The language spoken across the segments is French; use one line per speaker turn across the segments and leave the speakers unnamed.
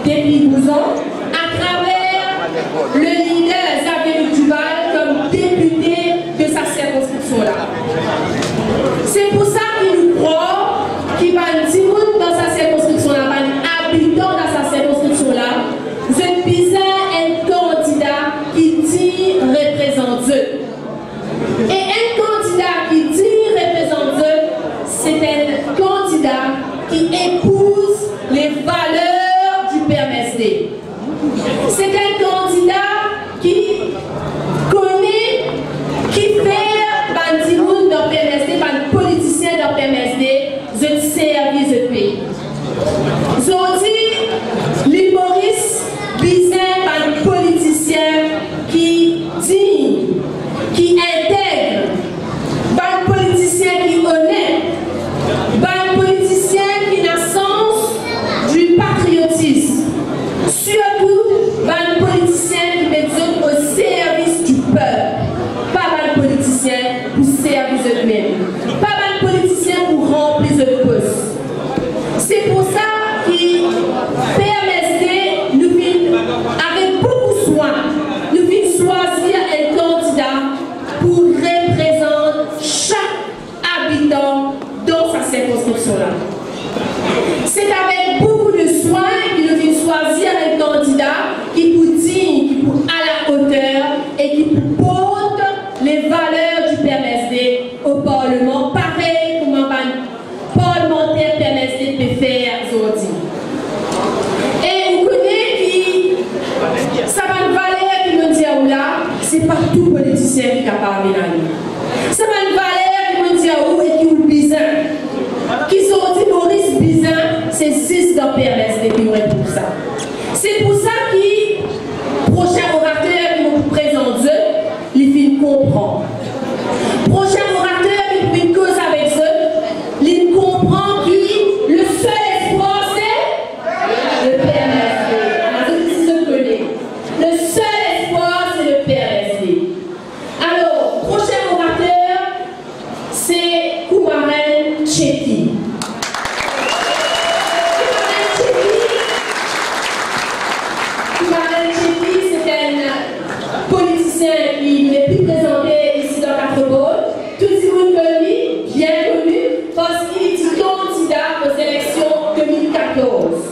depuis 12 ans, à travers le leader Xavier Duval comme député de sa circonscription-là. C'est pour ça qu'il nous croit qu'il va dire dans sa circonscription-là, un habitant dans sa circonscription-là, je pisais un candidat qui dit représente Dieu. Et un candidat qui dit représente Dieu, c'est un candidat qui épouse les valeurs du PMSD. C'est un candidat qui connaît, qui fait bandimoun dans le PMSD, un politicien dans le PMSD, je service de pays. Aujourd'hui, l'Imoris Bizet, un politicien qui dit, qui intègre, un politicien qui est honnête, un politicien qui a sens du patriotisme, surtout un politicien qui met Dieu au service du peuple, pas un politicien pour servir eux-mêmes, pas un politicien pour remplir le poste. C'est pour ça qu'il PMSD nous vient avec beaucoup de soin, nous vient choisir un candidat pour représenter chaque habitant dans sa circonscription-là. C'est avec beaucoup de soin qu'il nous vient choisir un candidat qui pour digne, qui pour à la hauteur et qui porte les valeurs du PMSD au Parlement, pareil comme un parlementaire PMSD peut faire aujourd'hui. Et vous connaissez que ça va une valeur qui nous dit là, c'est pas tout politicien qui est capable de venir. Ça va une valeur qui nous dit et qui est bizarre. Qui sont dit Maurice Bizin, c'est 6 dans PMSD qui aurait pour ça. C'est pour ça que prochain orateur qui nous présente Dieu, il finit comprendre. Prochain orateur qui fait une cause avec eux, il comprend que le seul espoir c'est le PMSD. Je connais. Le seul espoir c'est le PMSD. Alors, prochain orateur, c'est Koumaren Tchéti. Koumaren Tchéti, c'est un politicien qui n'est plus présenté ici dans Quatre-Côtes. Tout le monde connaît lui, bien connu, parce qu'il est candidat aux élections 2014.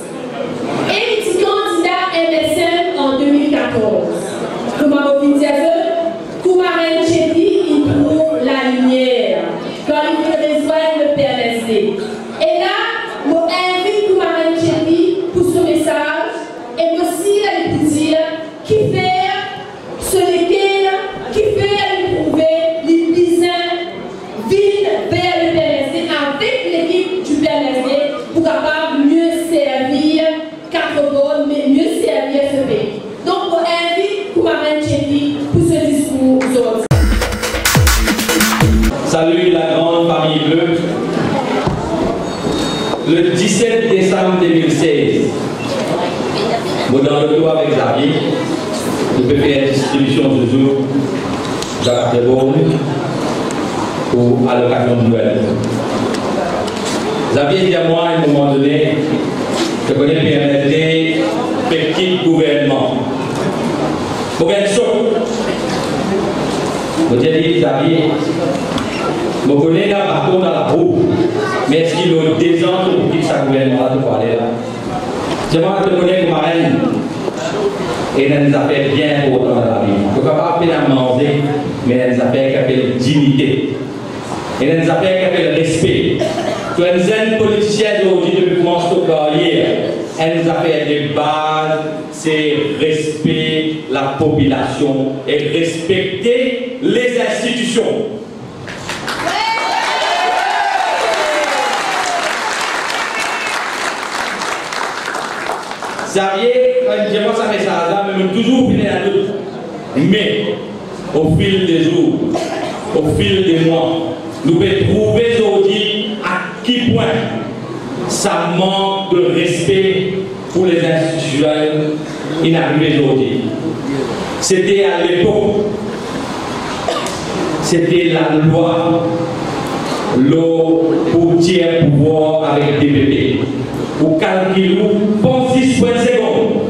Et il est candidat MSN en 2014. Comment vous dites Koumaren Tchéti, il trouve la lumière quand il veut rejoindre le PMSD. Et là, je invite Koumaren Tchéti pour ce message et aussi à lui dire qui fait ce lequel, qui fait lui prouver les bisins vides vers le PMSD avec l'équipe du PMSD pour capable mieux servir Quatre-Côtes, mais mieux servir ce pays. Donc, on invite Koumaren Tchéti pour ce discours aujourd'hui.
Salut la grande famille bleue. Le 17 décembre 2016, dans le tour avec Xavier, je peux faire une distribution de jour Jacques Debon pour à l'occasion de Noël. Xavier dit à moi à un moment donné, je connais PMSD, petit gouvernement. Pour être sûr, je dis Xavier, je connais là par contre dans la roue, mais est-ce qu'il a des ans pour quitter sa gouvernement de pouvoir aller là? Je me connais comme marraine et elle nous appelle bien pour autant dans la vie. Je ne peux pas appeler à manger, mais elle nous appelle qui appelle dignité. Et elle nous appelle qui appelle respect. Tu es une jeune politicienne aujourd'hui depuis commencer ta carrière. Elle nous appelle des bases, c'est respecter la population et respecter les institutions. Xavier, quand je pense à ça, mais toujours fini à l'autre. Mais, au fil des jours, au fil des mois, nous pouvons trouver aujourd'hui à quel point ça manque de respect pour les institutions inarrivées aujourd'hui. C'était à l'époque, c'était la loi, l'eau pour tiers pouvoir avec DPP. ou calcule ou pense 10 points secondes.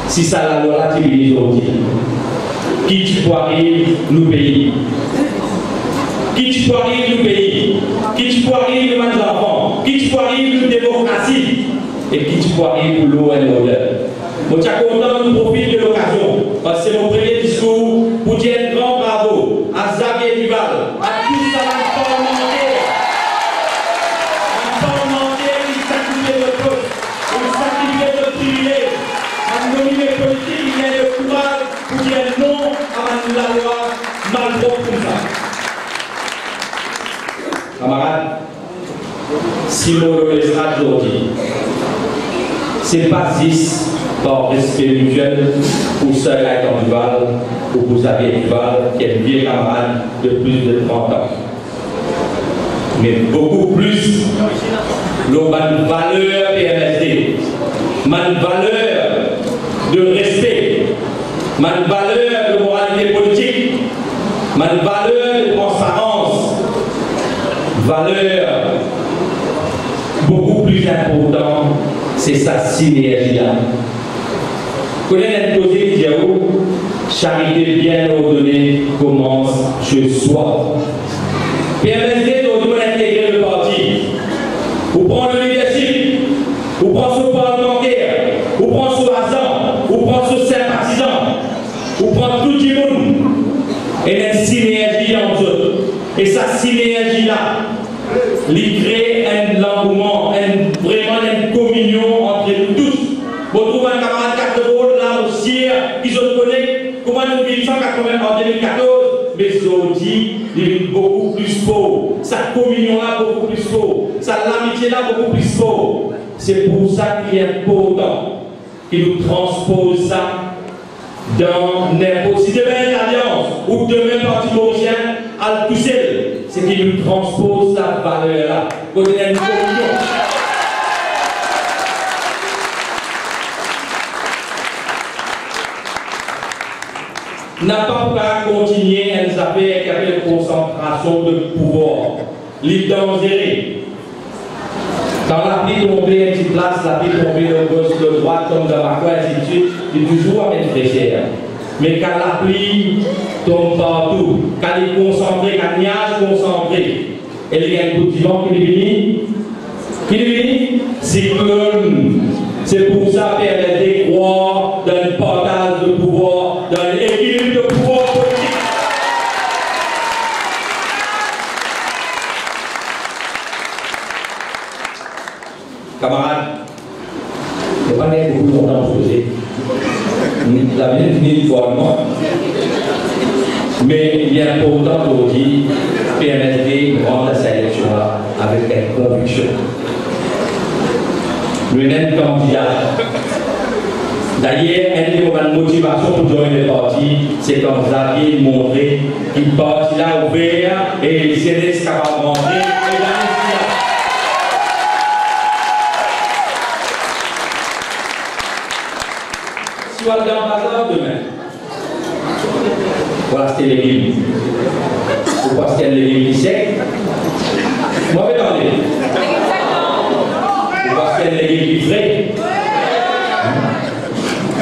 Si ça la loi là, tu dis aujourd'hui. Qui tu peux arriver le pays? Qui tu peux arriver le pays? Qui tu peux arriver le match d'enfant? Qui tu peux arriver la démocratie? Et qui tu peux arriver pour l'eau et l'odeur? Moi, je suis content de profiter de l'occasion. Parce que c'est mon premier discours pour dire un grand bravo à Xavier Duval, à tous à la parlementaire. Un parlementaire qui sacrifie le poste, qui sacrifie le privilège, un nominé politique qui vient de courage pour dire non à la loi mal propre comme ça. Camarades, si l'on le laissera aujourd'hui, c'est pas 10 par respect mutuel pour ceux Gaëtan Duval ou pour Xavier Duval, qui est un vieux camarade de plus de 30 ans. Mais beaucoup plus, l'on a une valeur PMSD, une valeur de respect, une valeur de moralité politique, une valeur de transparence, valeur beaucoup plus importante, c'est sa synergie-là. Connaître un posé qui dit charité bien ordonnée commence chez soi. PMSD doit intégrer le parti. Vous prenez le leadership, vous prenez ce parlementaire, vous prenez ce agent, vous prenez ce sympathisant, vous prenez tout le monde. Et il y a une synergie entre eux. Et sa synergie-là, il crée un engouement, vraiment une communion entre nous tous. Vous trouvez un camarade Cartevaux là aussi, qui se connaît comment nous vivons en 2014, mais aujourd'hui, il est beaucoup plus fort. Sa communion-là, beaucoup plus fort. Sa l'amitié-là, beaucoup plus fort. C'est pour ça qu'il est important qu'il nous transpose ça dans n'importe si demain une alliance ou demain parti mauricien à le pousser, c'est qu'il nous transpose sa valeur-là. Qu'on ait une communion. N'a pas qu'à continuer à nous appeler avec une concentration de pouvoir. Les dangers. Quand la vie tombe une petite place, la vie tombe de gauche, de droite, comme dans ma coin, ainsi de suite, il est toujours à mettre fraîcheur. Mais quand la pluie tombe partout, quand il est concentré, quand il y a concentré, et il y a un coup de vent qui est venu, cyclone. C'est pour ça PMSD croit dans le partage de pouvoir, dans l'équilibre de pouvoir politique. Camarades, il n'y a pas beaucoup de temps pour poser. La vie est finie formellement. Mais il est important aujourd'hui, PMSD rendre sa élection-là avec une conviction. Le même candidat. D'ailleurs, un des moments de motivation pour joindre le parti, c'est comme Xavier montré qu'il parti là ouvert et il s'est laissé capable de rentrer. Si on va dans le bazar demain, voilà, c'était l'église. Pourquoi c'était l'église qui sait? Moi, je vais parler. Parce qu'elle est livrée.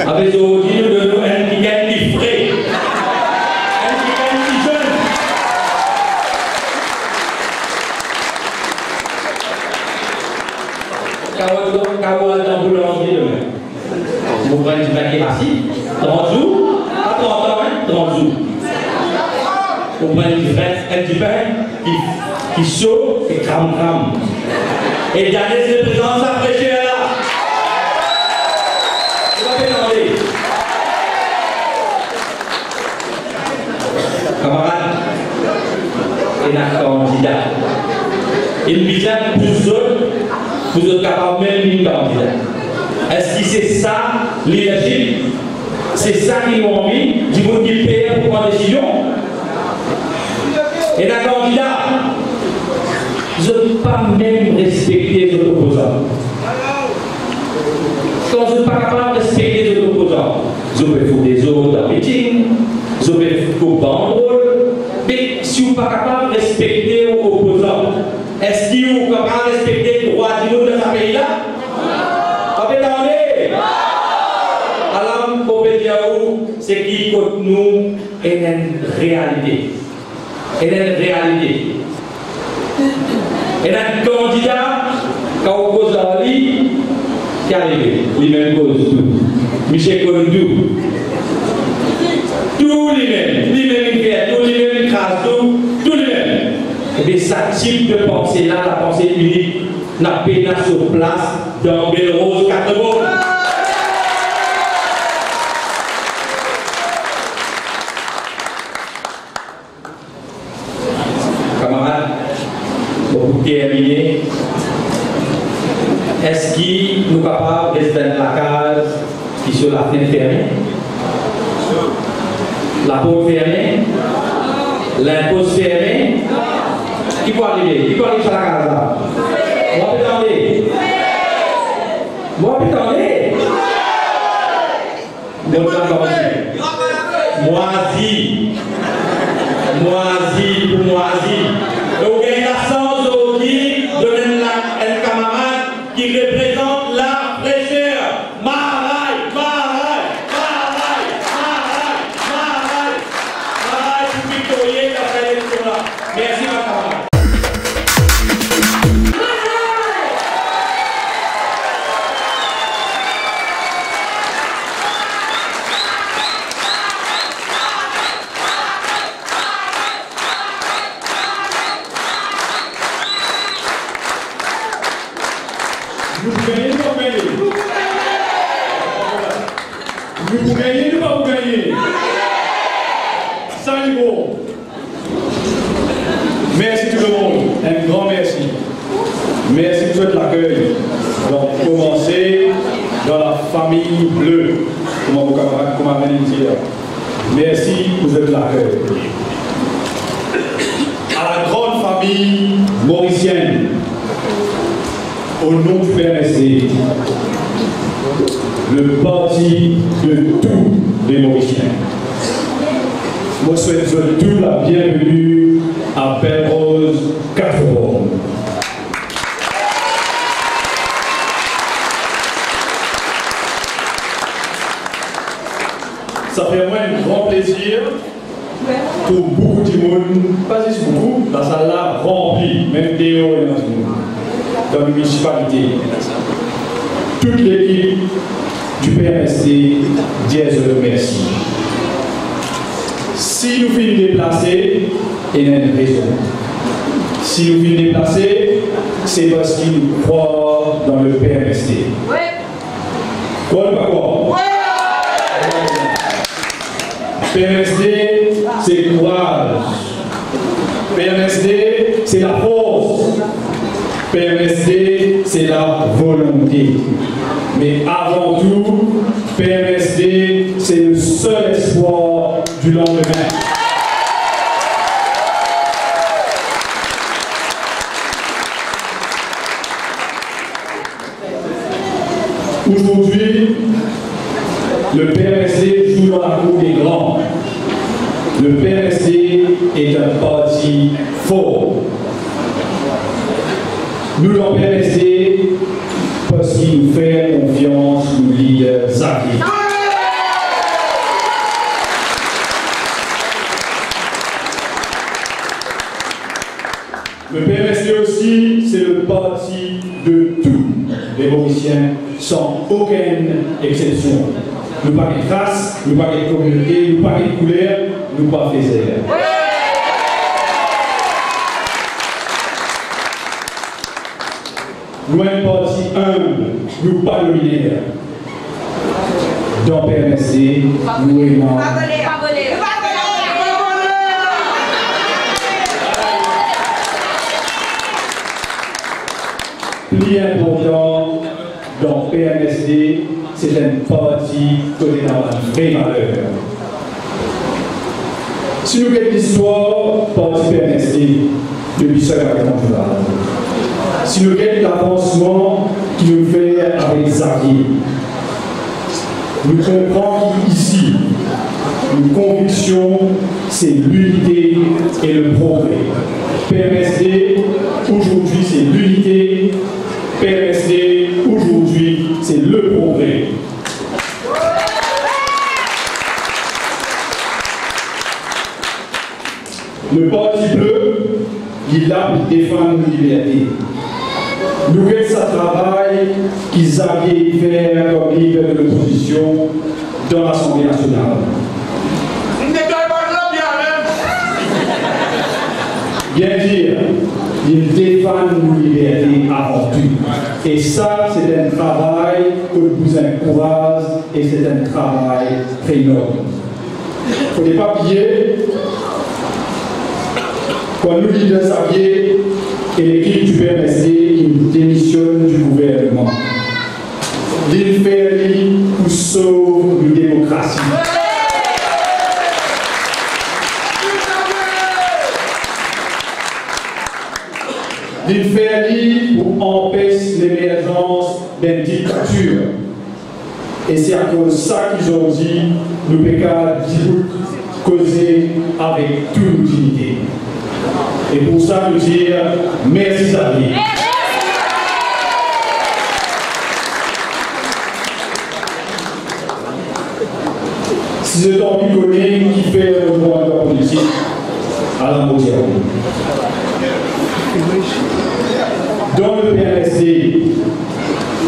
Avec aujourd'hui, nous donnons un qui est livré. Un qui jeune. Quand on va dans le boulangerie demain, vous prenez du paquet assis, 30 jours, pas 30 ans, 30 jours. Vous prenez un petit pain qui chauffe et crame. Et d'aller se présenter sa fraîcheur là. Je vais demander. Camarades, il y a un candidat. Il vient pour vous êtes capable même d'une candidat. Est-ce que c'est ça, leadership? C'est ça qu'ils ont envie, du monde qui paye pour prendre des décisions? Et un candidat, je ne peux pas même respecter les opposants. Quand je ne suis pas capable de respecter les opposants, je peux faire des autres en meeting, je peux faire des banderoles. Mais si vous n'êtes pas capable de respecter les opposants, est-ce que vous êtes capable de respecter le droit du monde de ce pays-là? c'est qui côté nous est une réalité. Et une réalité. Et un candidat, quand on pose à lui, qui arrive, lui-même cause tout. Michel Colondou. Tout lui-même, il fait tout, lui-même il crase tout lui-même. Et bien, ce type de pensée-là, la pensée unique, n'a pas sur place dans Belle Rose 4 mots. Camarades, pour terminer, est-ce qu'il nous capable de rester dans la case qui est sur la fenêtre fermée? La porte fermée? L'impôt fermée? Qui peut arriver? Qui peut arriver sur la case là? Moi, attendez. Moi, attendez. Moisi pour moisi. Donc, il y a la sens qui donne un camarade qui représente la fraîcheur. Maraï pour victorier dans cette élection-là. Merci, ma camarade.
Vous gagnez ou pas gagner? Vous gagnez ou pas vous gagnez? Ça est bon. Merci tout le monde. Un grand merci. Merci pour votre accueil. Alors, commencer dans la famille bleue. Comment vos camarades, comment venez dire. Merci pour votre accueil. À la grande famille mauricienne. Au nom du PMSD, le parti de tous les Mauriciens. Moi, je souhaite tous la bienvenue à Belle Rose 4 bornes. Ça fait moi un grand plaisir pour beaucoup de monde, pas juste beaucoup, la salle là remplie, même Théo et dans la municipalité. Toute l'équipe du PMSD dit je le remercie. Si nous finissons déplacer, il y a une raison. Si nous finissons déplacer, c'est parce qu'ils croient dans le PMSD. Oui. Quoi ou pas quoi? PMSD, c'est le courage. PMSD, c'est la force. PMSD, c'est la volonté. Mais avant tout, PMSD, c'est le seul espoir du lendemain. Aujourd'hui, le PMSD joue dans la cour des grands. Le PMSD est un parti fort. Nous l'en PMSD parce qu'il nous fait confiance, nous leaders actifs. Le PMSD aussi, c'est le parti de tous les Mauriciens, sans aucune exception. Nous pas de race, nous pas de communauté, nous pas de couleur, nous pas de faiseurs. Nous un parti humble, nous pas de militaires. Dans PMSD, nous aimons. Plus important dans PMSD, c'est un parti côté dans la vraie valeur. Si nous regardons l'histoire, parti PMSD, depuis ce temps-là, si nous regardons l'avancement qui nous fait avec Xavier, nous comprenons qu'ici, une conviction, c'est l'unité et le progrès. PMSD, aujourd'hui, c'est l'unité. PMSD, aujourd'hui, c'est le progrès. Le Parti bleu, il est là pour défendre nos libertés. Nous avons ce travail qu'ils avaient fait comme leader de l'opposition dans l'Assemblée nationale. Bien dire, ils défendent nos libertés avant tout. Et ça, c'est un travail que vous encourage et c'est un travail très noble. Il ne faut pas oublier, quand nous leaders saviez et l'équipe du PMSD, il démissionne du gouvernement. Il fait pour sauver la démocratie. Il fait pour empêcher l'émergence d'une dictature. Et c'est à cause de ça qu'ils ont dit nous pouvons causer avec toute dignité. Et pour ça, nous dire merci Xavier. Si je t'en connais qui fait le droit de la politique à la moitié. Dans le PLSD,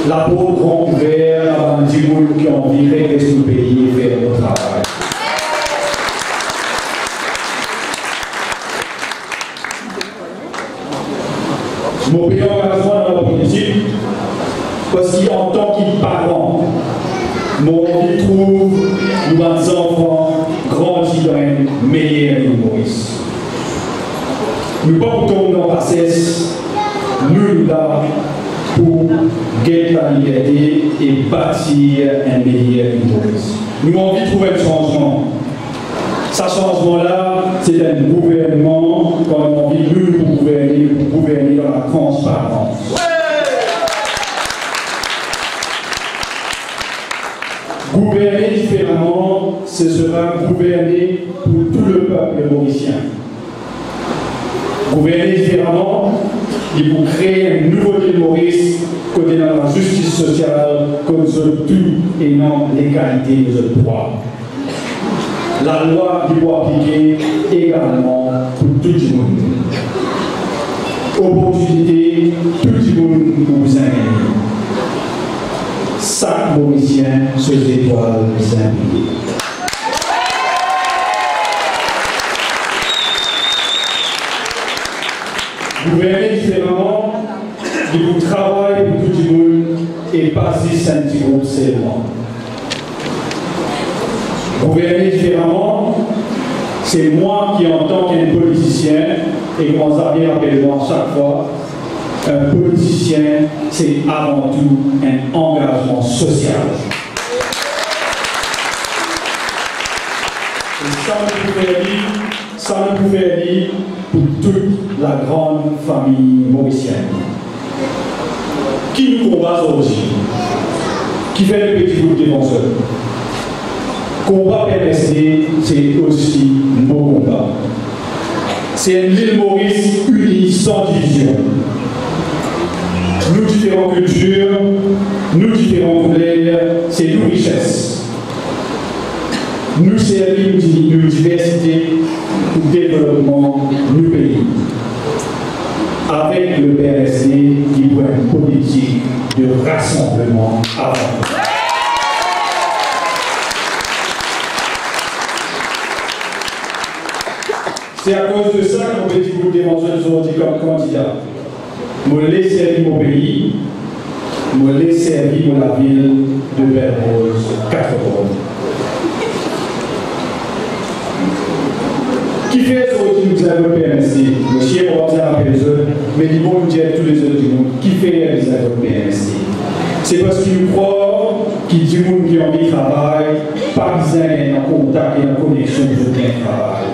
la porte grand ouvert à un Dimoul qui a envie de rester au pays et faire le travail. Mon pays engagement dans la politique, parce qu'en tant que parent, mon envie trouve nos enfants grandis dans une meilleure humoriste. Nous portons dans la cesse, nous là pour gagner la liberté et bâtir un meilleur humoriste. Nous avons envie de trouver un changement. Ce changement-là, c'est un gouvernement qu'on a envie de nous gouverner dans la transparence. Gouverner différemment, ce sera gouverner pour tout le peuple mauricien. Gouverner différemment, il faut créer un nouveau île Maurice côté dans la justice sociale, comme tout et non l'égalité des droits. La loi doit appliquer également pour tout le monde. Opportunité, tout le monde vous a gagné. Chaque Mauricien se étoiles vous a gagné. Gouverner différemment, il vous travaille pour tout le monde et pas si un petit groupe seulement. Gouverner différemment, c'est moi qui, en tant qu'un politicien, et qu'on s'avait rappelé chaque fois, un politicien, c'est avant tout un engagement social. Et ça ne pouvait dire pour toute la grande famille mauricienne. Qui nous combat aujourd'hui? Qui fait le petit groupe défenseur? Combat PMSD, c'est aussi mon combat. C'est une île Maurice unie sans division. Nous différentes cultures, nous différentes couleurs, c'est nos richesses. Nous servir de diversité pour le développement du pays. Avec le PLSD qui voit une politique de rassemblement avant. C'est à cause de ça que mon petit groupe d'évangélistes sont dit comme candidat. Je l'ai servi mon pays, je l'ai servi pour la ville de Belle-Rose, 4 ans. Qui fait ce que nous avons PMSD? Le chien va dire à eux, mais ils vont nous dire tous les autres du monde, qui fait les avons PMSD? C'est parce qu'ils croient qu'ils disent qui ont envie de travail, pas besoin d'être en contact et en connexion avec le travail.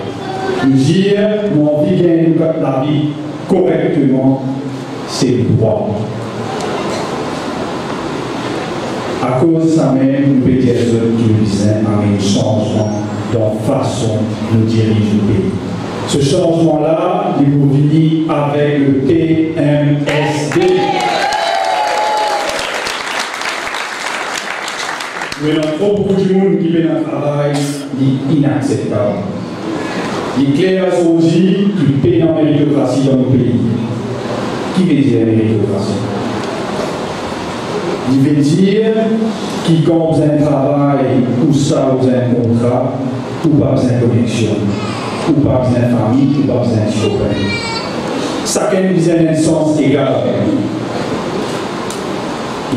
Nous dire, nous avons envie de gagner la vie correctement, c'est le droit. À cause de ça même, nous pouvons dire que nous disons un changement dans la façon de nous diriger le pays. Ce changement-là, il vous venir avec le PMSD. Nous avons trop beaucoup de monde qui fait un travail inacceptable. Les clairs aussi qui paient en méritocratie dans nos pays. Qui veut dire méritocratie? Il veut dire quiconque a un travail, ou ça, ou un contrat, ou pas besoin de connexion, ou pas besoin de famille, ou pas besoin de chauffeur. Chacun besoin d'un sens égal.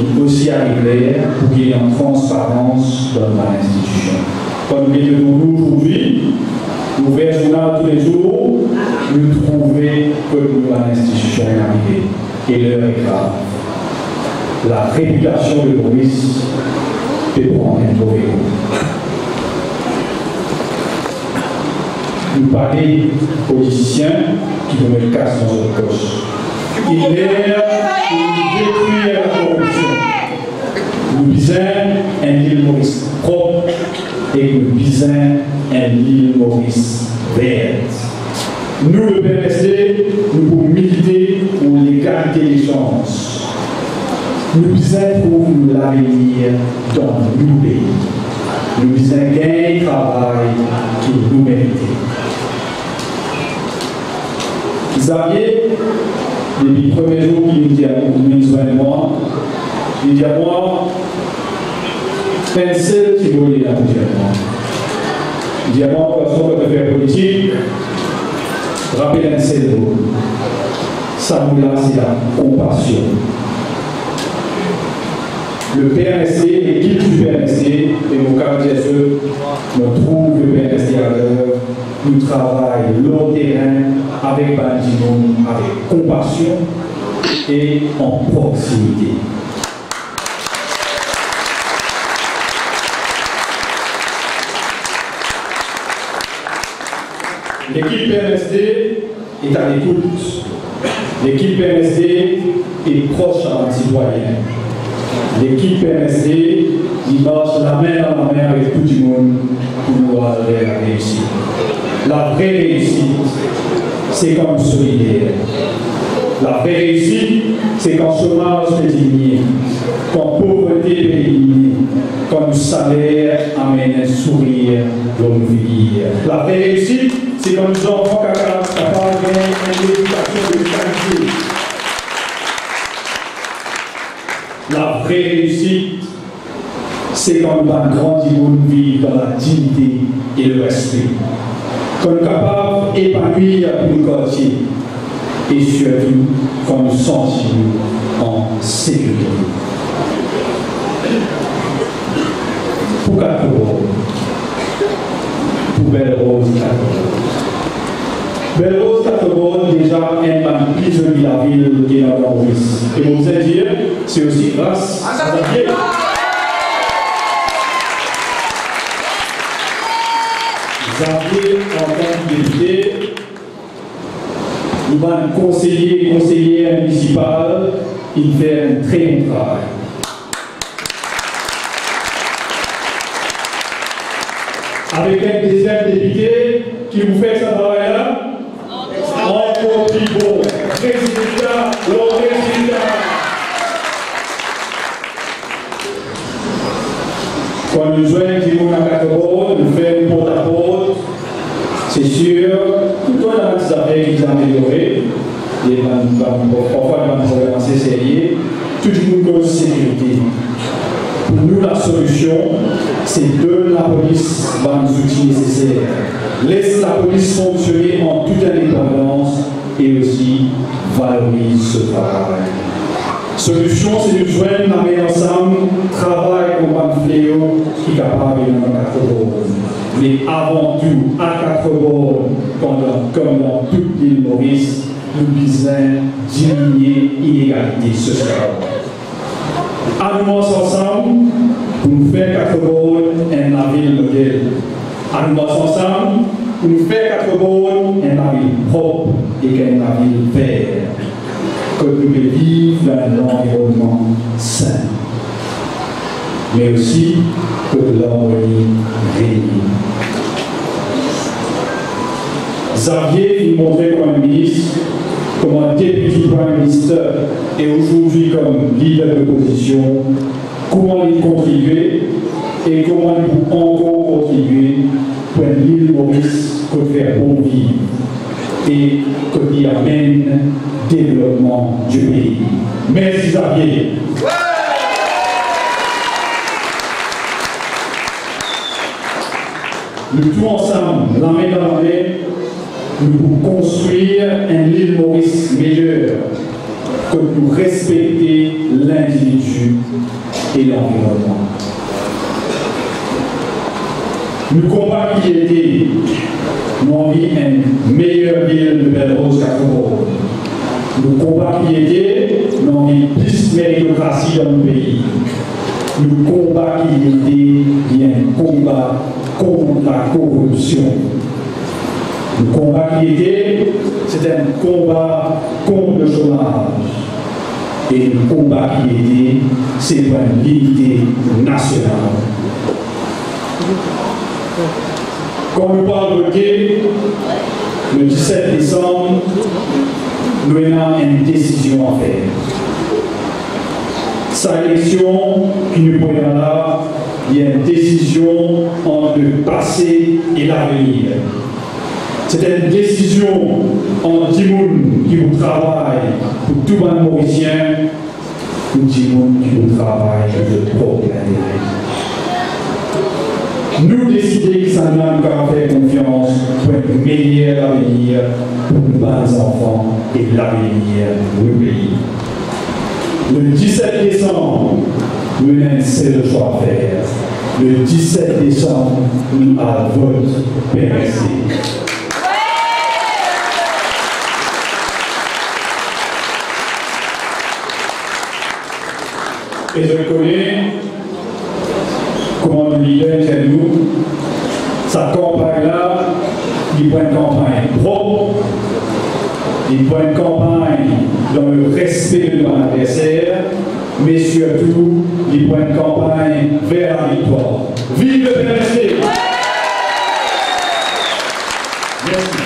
Il aussi arriver pour qu'il y ait une transparence dans l'institution. Quand nous mettons aujourd'hui, nous faisons journal tous les jours, nous trouvons que l'institution est arrivée. Et l'heure est grave. La réputation de Maurice peut prendre un mauvais coup. Nous parlons aux politiciens qui nous mettent casse dans notre poche. Il est pour détruire la corruption. Nous visons un île Maurice propre et nous visons un île Maurice verte. Nous, le PNSD, nous pouvons militer pour l'égalité des chances. Nous visons pour l'avenir dans nos pays. Nous visons un travail qui nous mérite. Xavier, depuis le premier jour qu'il nous dit à moi, il dit à moi, c'est un seul qui voulait la moi. Il dit à moi, de toute façon, quand on fait politique, rappelez un seul mot. Ça nous là, c'est la compassion. Le PNSD, l'équipe du PNSD, et mon caractère, nous trouve le PNSD à l'heure, nous travaillons long terrain avec Bandimon, avec compassion et en proximité. L'équipe PNSD est à l'écoute. L'équipe PNSD est proche à un citoyen. L'équipe PNSD, il marche la main dans la main avec tout le monde pour nous arriver à réussir. La vraie réussite, c'est quand nous sommes solidaires. La vraie réussite, c'est quand le chômage est diminué, quand la pauvreté est éliminée, quand le salaire amène un sourire dans nos vies. La vraie réussite, c'est quand nous enfants capables de gagner une éducation de qualité. La vraie réussite, c'est quand nous avons grandi nous vivre dans la dignité et le respect. Quand nous sommes capables d'épanouir nos quartiers. Et surtout, quand nous sentons en sécurité. Pour 4 euros, pour Belle Rose 4 euros. Belle Rose 4 euros, déjà, un plus de la ville qui est dans la Maurice. Et pour vous dire, c'est aussi grâce à Xavier. Xavier, en tant que député, nous allons conseiller municipal, il fait un très bon travail. Avec un deuxième député qui vous fait ce travail-là, encore plus beau. Résultat, le résultat. Quand nous jouons qui vont à 4 euros, nous faisons porte à porte, c'est sûr, tout le monde a des affaires qui sont améliorées, parfois dans le problème assez sérieux, tout le monde cause sécurité. Pour nous, la solution, c'est de la police dans les outils nécessaires. Laisse la police fonctionner en toute indépendance et aussi valorise ce travail. Solution, c'est de joindre la main ensemble, travail comme un fléau qui est capable de dans 4 bords. Mais avant tout, à 4 bords, comme dans toute l'île Maurice, nous visons diminuer l'inégalité sociale. Allons ensemble pour nous faire 4 bords un navire modèle. Allons ensemble pour nous faire 4 bords un navire propre et un navire vert. Que nous puissions vivre dans un environnement sain, mais aussi que l'harmonie régnit. Xavier nous montrait comme un ministre, comme un député Prime Minister et aujourd'hui comme leader de l'opposition, comment y contribuer et comment nous pouvons encore contribuer pour l'île Maurice pour faire bon vivre et qui amène développement du pays. Merci Xavier. Nous tous ensemble, la main dans la main, nous pouvons construire un île Maurice meilleur, que nous respecter l'individu et l'environnement. Nous combattons qui était, nous envie une meilleure ville de Belle-Rose qu'Acro. Nous combattons qui était, nous envie plus de méritocratie dans le pays. Nous combattons qui était, il y a un combat contre la corruption. Le combat qui était, c'est un combat contre le chômage. Et le combat qui était, c'est pour une unité nationale. Quand nous parlons de Gué, le 17 décembre, nous avons une décision à faire. Sa élection qui nous prend là, il y a une décision entre le passé et l'avenir. C'est une décision en Dimoun qui vous travaille pour tout le monde mauricien, pour Dimoun qui vous travaille pour le propre intérêt. Nous décidons que ça n'a qu'à faire confiance pour un meilleur avenir pour nos enfants et l'avenir de nos pays. Le 17 décembre, nous avons un seul choix à faire. Le 17 décembre, nous avons vote PRC. Et je connais comment le leader chez nous, sa campagne-là, il prend une campagne propre, il prend une campagne dans le respect de l'adversaire, mais surtout, il prend une campagne vers la victoire. Vive le PRC! Merci.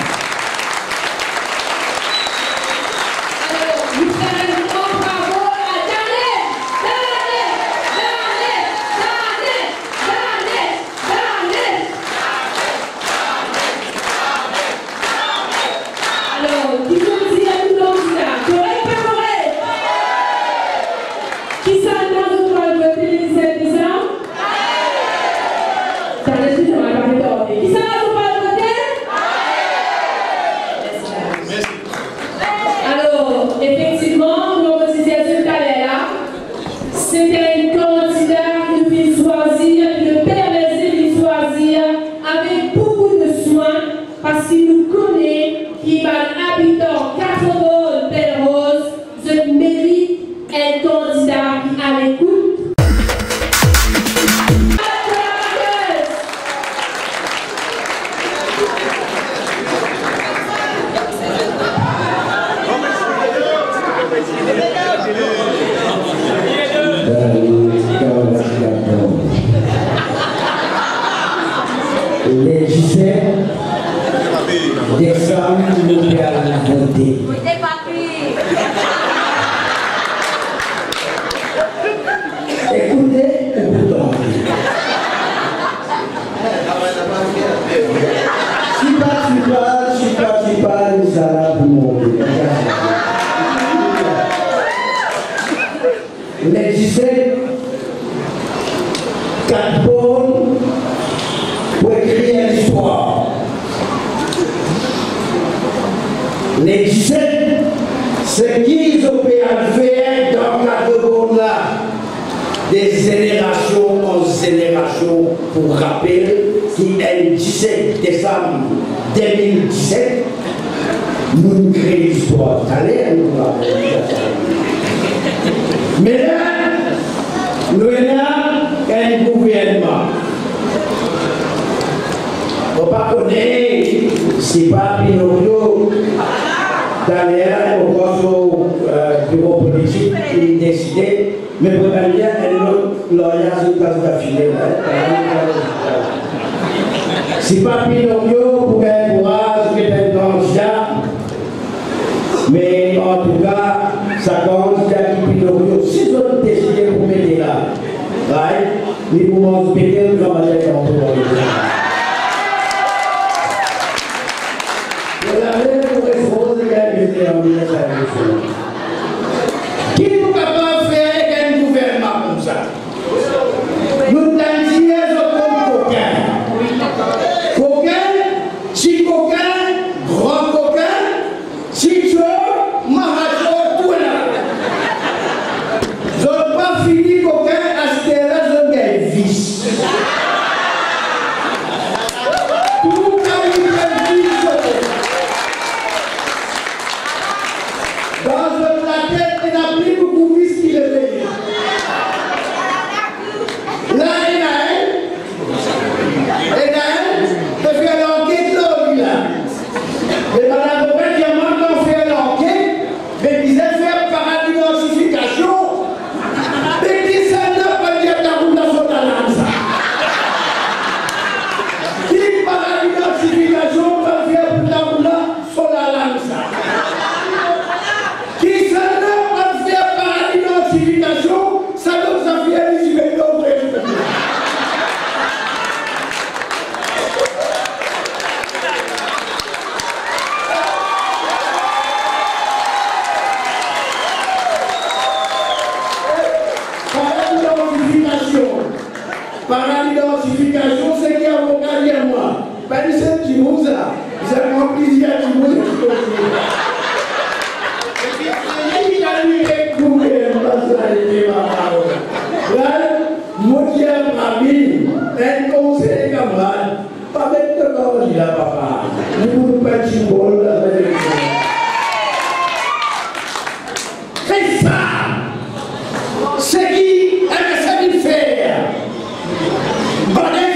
Nous pouvons pour le faire. Vous avez pour réponse de gagner en 1900. Qui nous capable de faire un gouvernement comme ça? Nous t'en au coquin. Coquin, si coquin, grand coquin, si chaud, mahacho, tout là. Je n'ai pas fini coquin à ce terrain, je gagne vice. Tout a eu un vice. Dans la tête, il n'y a plus beaucoup de vice qui le fait. Là, il fait l'enquête là. Et madame Robert, il y a maintenant fait l'enquête, mais il disait faire par identification. Mais qui s'en a pas dit à la route dans son talent ça? Qui par identification peut faire pour la route là, son talent ça? Qui s'en a pas faire par identification, ça donne sa fille du vélo. Par l'identification, c'est qui a vocal à moi. Pas du seul qui vous a. Vous avez compris, qui vous a. Il a lui écouté, Moutier Brabine, un conseil camarade, pas mettre de l'ordre, il a papa. Nous ne pouvons pas dire bon, là, c'est ça. C'est qui a ça de faire. Badin,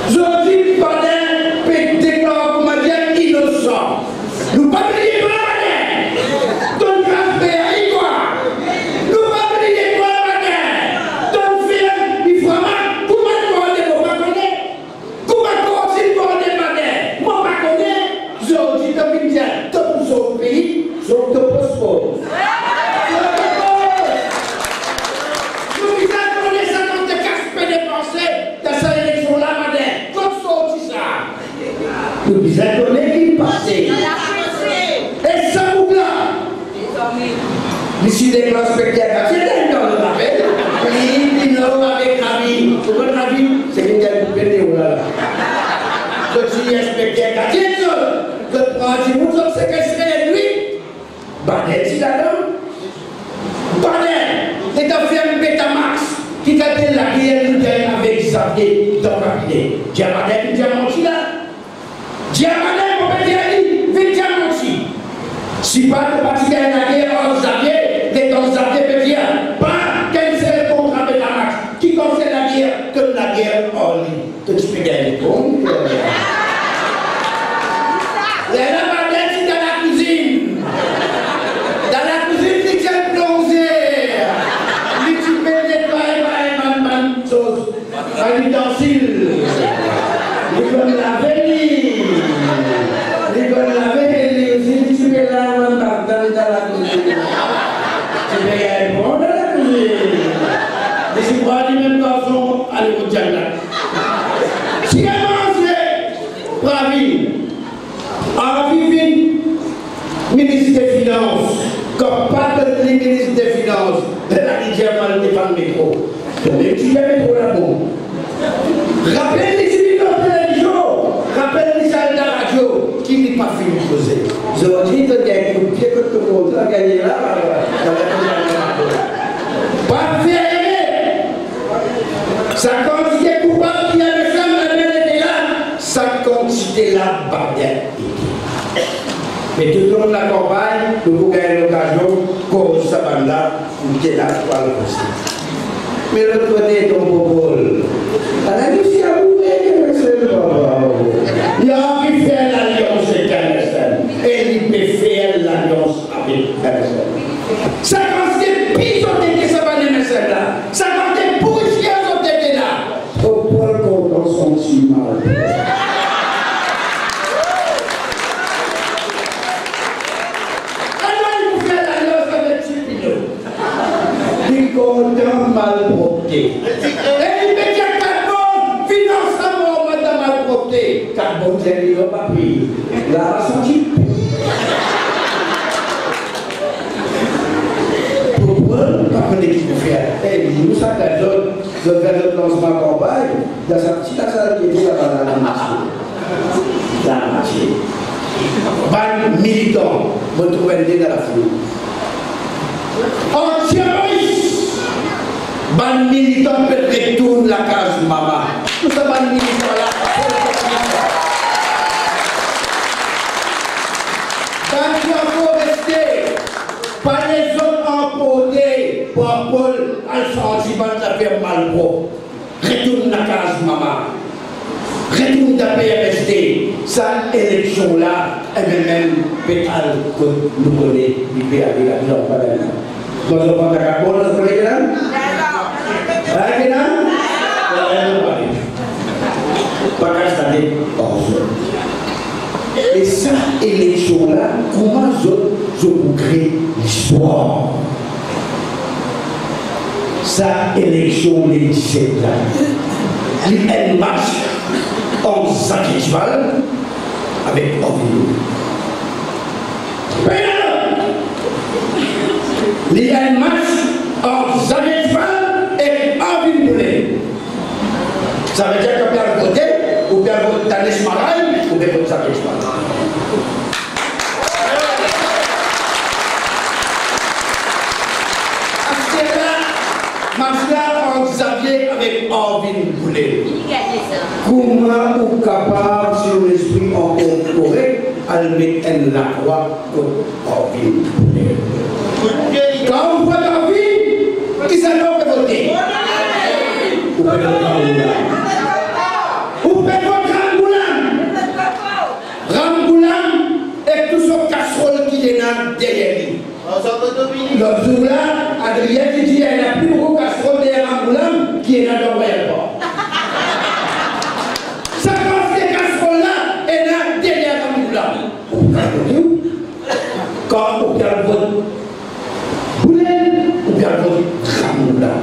je dis Badin, pété comme on dire innocent. Nous pas venir pas Badin. Ton café à quoi? Nous pas venir pas Badin. Ton film, il faut mal. Comment on pas connaître? Comment on s'il faut Badin? Moi pas connaître. Je dis que bien, tout son pays, son passeport. Vous êtes donné qui passait. Et ça vous là. Ici, des classes spectacles, c'est dans le rappel. Oui, il n'a avec Ravi. Votre Ravi, c'est qu'il y a une pété ou là. Le petit spectacle, c'est ça. Le premier vous c'est que c'est lui. Badet, c'est là-dedans. Badet, c'est un ferme Betamax qui a été la guerre avec Xavier dans la vie. Diamadet, il a menti là. Diamadet, on peut dire, vite diamant. Si pas de partir à la guerre en Xavier, les dans Xavier peut dire, pas quel c'est le contrat de la max, qui concerne la guerre, que la guerre en ligne. Que tu peux gagner bon. La Badet, c'est dans la cuisine. Dans la cuisine, il y a un plongé. Il tu peux nettoyer, man, chose. Un utensile. Il faut laver. Si elle Bravi, ministre des Finances, comme pas de ministre des Finances, de la Nigerman devant le métro. Les petits métro là-bas. Rappelez-les civils de jour, rappelez-les salles de la radio, qui n'est pas fini de poser. Je vous dis que gagner un pied que tout le monde a gagné là, pas faire. Ça quantité coupable qui a le femme, la belle était là, sa quantité là, Badet. Mais tout le monde l'accompagne, nous vous gagnez l'occasion, cause sa bande là, vous êtes là pour le poster. Mais l'autre côté est ton popole. On a dit si à vous, il y a qui fait l'alliance avec Canestane. Et il peut faire l'alliance avec Canestane. Ça quantité pisoté que ça va les messages là. Ça quantité pourrichée à côté là. Pourquoi qu'on son si mal? Content mal porté. Et il me dit que conseil, il n'a pas pris. Il a senti. Pas qu'on équipe de faire. Et nous, ça, je fais le lancement de campagne, dans sa petite salle qui est là-bas dans la marché. Dans la marché. Ban militant, vous trouvez dans la foule. Anti-terroriste, ban militant peut retourner la case maman. Tout ça, ban militant là. Ban qui a faut rester, pas les hommes emportés par Paul Al-Sentiment de faire mal pour. Retourne la case maman. Retourne ta PRST. Cette élection-là, elle-même, pétale que nous connaissons, vivre avec la vie en parallèle. Vous avez pas d'accord pour nous connaître là? Avec là? Pas qu'à stater et cette élection-là, comment je vous crée l'histoire? Cette élection, les 17 là, il y a un match en Zaketval avec Ovino. Il y a un match en Zaketval et Ovino. Ça veut dire que bien voter, ou bien voter Tanis Marais, ou bien voter Zaketval. Match-là en Xavier avec Orvin Boulet. Comment vous capable, sur l'esprit encore correct, à mettre la croix contre Orvin Boulet? Quand vous voyez Orvin, qui s'est donc voté? Vous pouvez voter Ramboulan. Vous pouvez voter Ramboulan. Ramboulan et tout ce casserole qui est là derrière lui. Le jour-là, Adrien qui dit qu'il n'y a plus beaucoup de casserole derrière Ramboulan qui est là dans l'aéroport. Ça pense que ces casseroles-là est là derrière Ramboulan. Quand on vient le vote Boulet, on vient le vote Ramboulan.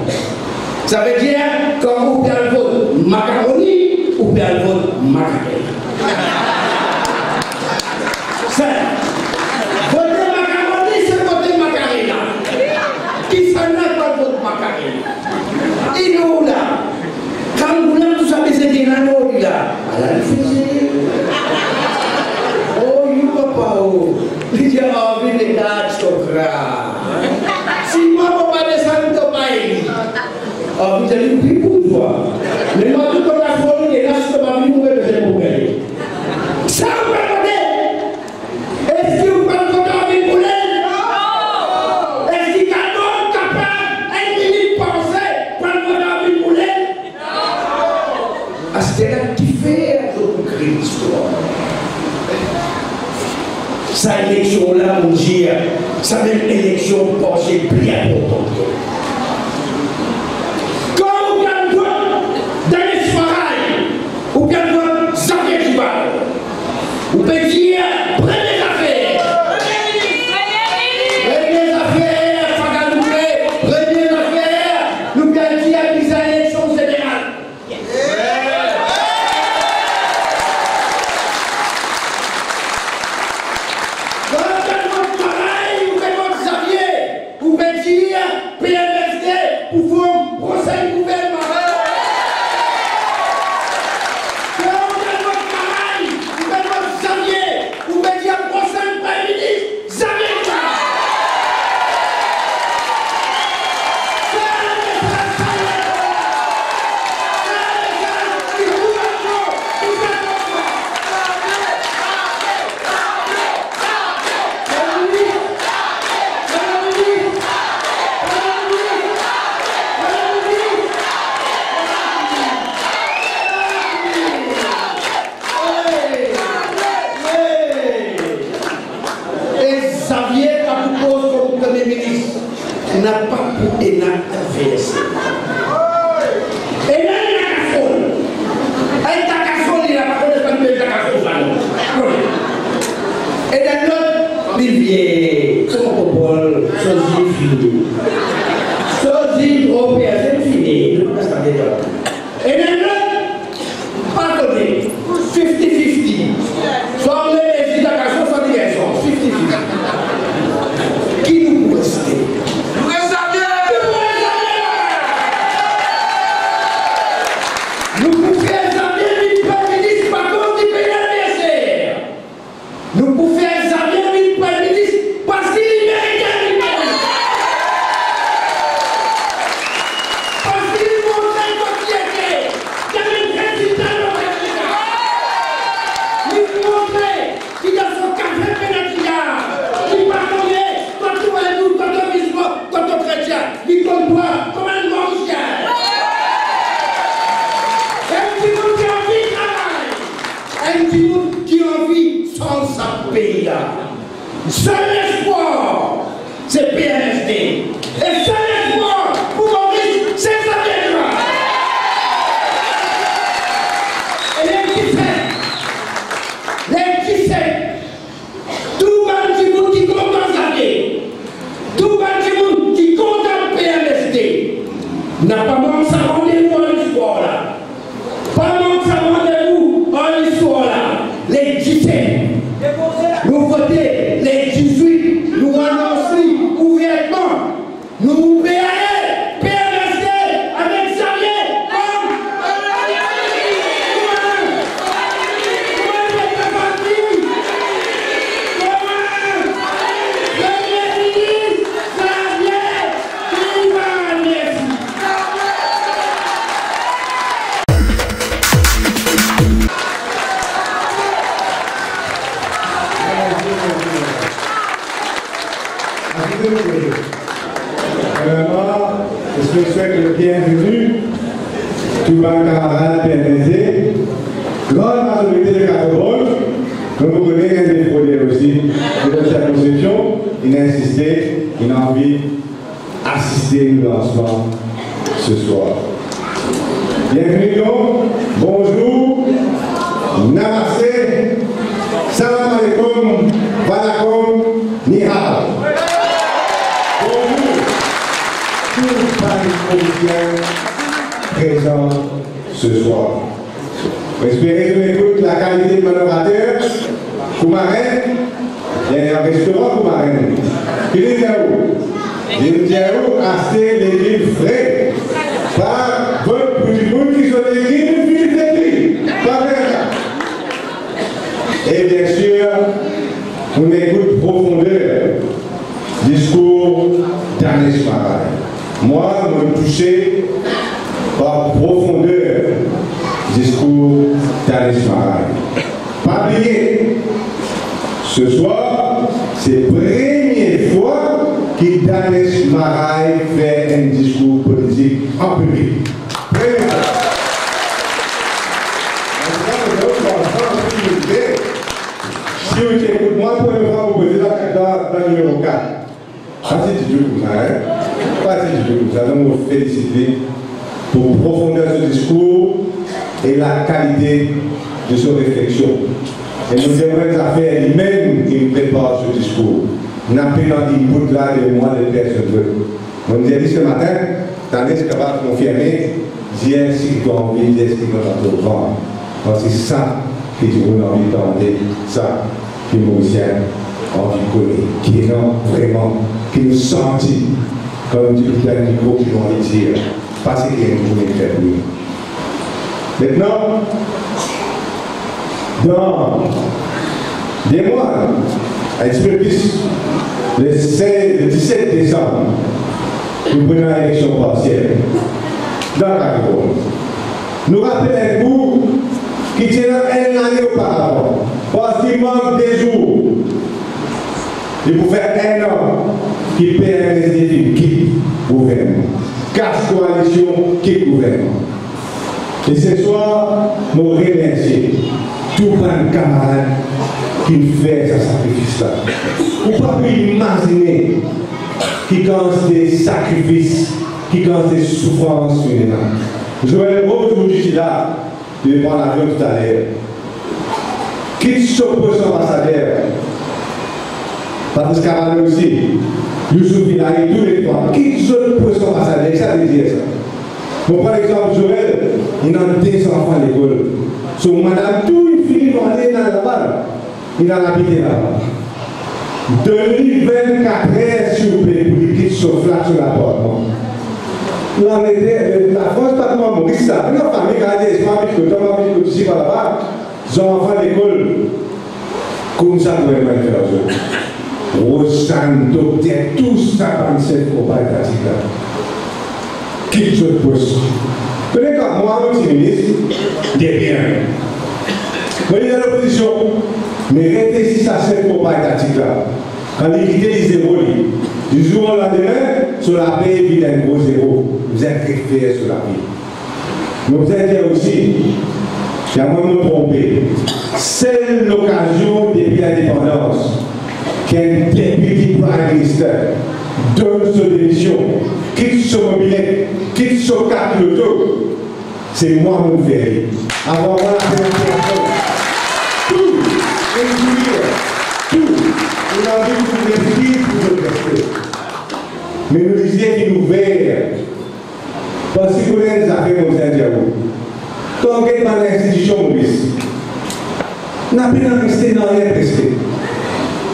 Ça veut dire quand on vient le vote macaroni, on vient le vote macaroni. Qui s'en a pas votre macaroni? Il est où là? Quand vous l'avez tout ça, c'est des nanos là. Alors il faisait. Oh, il papa, oh. Il dit, oh, il est là, tu comprends. Si moi, je ne peux pas descendre de paille. Oh, vous allez vous dire pour toi. Mais moi, tout comme la folie, et là, je ne peux pas venir vous faire pour gagner. Ça, vous pouvez voter? Est-ce que vous pouvez voter avec Boulet? C'est là qui fait notre l'histoire. Cette élection-là, on dit, sa même élection pensée plus importante. Quand on gagne quoi dans les soirées, on gagne quoi Zaketval, on peut dire prenez affaires. Prenez affaires, Fagaloué, prenez affaires, nous gagnons à l'élection générale. N'a pas pour et n'a adversé. Et là, il y a un casserole. Et ta casserole, il n'a pas de casserole. Et dans l'autre, Olivier, comment Paul, Sosie fini. Sosie trop c'est fini. Et dans l'autre, pardonnez, 50-50. pays. Seul espoir, c'est PNSD. Et seul espoir pour Maurice, c'est Xavier Dura. Et les 17, tout le monde qui compte Xavier, tout le monde qui compte PNSD, n'a pas manqué sa rendez-vous en l'histoire là. Pas manqué sa rendez-vous en l'histoire là. Les 17, nous votons, les 18, nous annonçons ouvertement, nous PNSD avec Xavier.
Vraiment, je souhaite le bienvenu, tout le camarade PNSD, grande majorité de Cameroun, comme vous connaissez, il y a des projets aussi de cette conception, il a insisté, il a envie d'assister au lancement ce soir. Bienvenue donc, bonjour, namaste, salam alaikum, walakum, ni hao. Tous les politiciens présents ce soir. J'espère que vous écoutez la qualité de modérateur. Koumarène, il y a un restaurant Koumarène. Il est là où? Il est là où acheter les livres frais par votre petit monde qui sont des livres filtres. Pas vrai. Et bien sûr, on écoute profondeur. Discours d'Agnès Maraille. Moi, je me touché par profondeur discours d'Agnès Maraille. Pas oublier, ce soir, c'est la première fois que d'Agnès Maraille fait un discours politique en public. Première fois. Si vous écoutez, moi, pour une fois, vous posez dans le numéro 4. Pas si tu veux comme ça, hein? Pas si tu veux comme ça. Donc, vous félicitez pour profondeur de ce discours et la qualité de sa réflexion. Et nous aimerions faire lui-même qui prépare ce discours. N'a pas dans l'input là de moi, de personne. On nous a dit ce matin, t'en es capable de confirmer, dis ce que tu as envie, dis ce que tu as envie de vendre. Donc, c'est ça que tu as envie d'entendre, ça que nous avons envie de connaître, qui est non, vraiment, qui nous sentit comme du micro qui vont le dire, parce qu'il y a une journée très bonne. Maintenant, dans des mois, un petit peu plus, le 17 décembre, nous prenons l'élection partielle dans la Cameroun. Nous rappelons un coup qui tient un année auparavant, parce qu'il manque des jours. Il faut faire un an qui PNSD quitte le gouvernement. 4 coalitions quittent le gouvernement. Et ce soir, nous remercions tous les camarades qui fait ce sacrifice-là. Vous ne pouvez pas imaginer qui cause des sacrifices, qui cause des souffrances. Je vais aujourd'hui là, je vais prendre l'avion tout à l'heure. Qui s'oppose au ambassadeur? Patrice Cavallo aussi, Youssouf Bilari, tous les trois. Qui s'oppose au ambassadeur? Ça veut dire ça. Bon, par exemple, Joël, il a 2 enfants à l'école. So, madame, tout il finit par aller dans la balle. Il a habité là-bas. 2024 heures, s'il vous plaît, pour qu'il quitte ce flash sur la porte. La France, pas comment Maurice, ça. Une famille qui a des enfants, qui ont des enfants là-bas, ils ont enfants à l'école. Comme ça, vous pouvez pas faire. Rosanne, docteur, tout ça, 27 pour pas être là. Quitte ce poste. Tenez qu'à moi, le ministre, des biens. Vous voyez l'opposition, mais réfléchissez à cette problématique là. Quand il quitte les zéros, du jour au lendemain, sur la paix, il y a un gros zéro. Vous êtes référé sur la paix. Mais vous êtes dire aussi, il y a moins de me tromper. C'est l'occasion depuis l'indépendance. l'indépendance, qu'un député prime minister donne sa démission, quitte son mobilette, quitte son carte l'auto, c'est moi mon verre. Avant moi, la personne. Tout, tout, on a vu pour les filles, pour le respect. Mais nous disions qu'il nous verre. Parce que vous avez des affaires comme ça, quand on est dans l'institution, on n'a pas resté dans rien presque.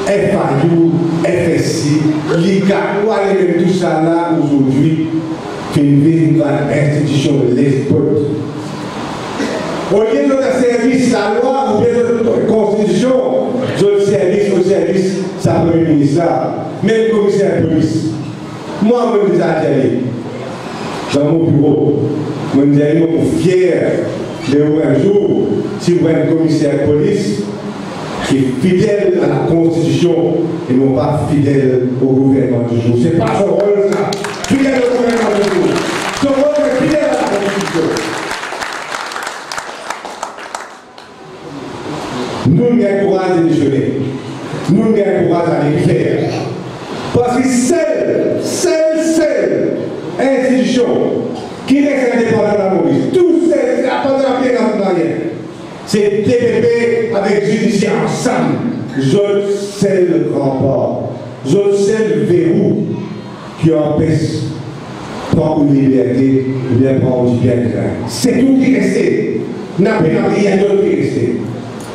FAU, FSI, l'ICA, on va aller tout ça là aujourd'hui, qu'une véritable institution de l'export. Au lieu de notre service, la loi, ou bien notre constitution, notre service au service, ça premier ministre, même le commissaire de police. Moi, je me dis dans mon bureau, je me dis fier de vous un jour, si vous êtes un commissaire de police, qui est fidèle à la Constitution et non pas fidèle au gouvernement du jour. Ce n'est pas son rôle, ça. Fidèle au gouvernement du jour. Son rôle est fidèle à la Constitution. Nous avons courage de déjeuner. Nous avons courage d'aller faire. Parce que seule institution qui reste indépendante de la Maurice, tout c'est à part de la pierre dans rien. C'est TPP avec judiciaire ensemble. Je sais le rempart. Je sais le verrou qui empêche prendre une liberté ou bien prendre du bien grain. C'est tout qui restait. N'a pas rien d'autre qui restait.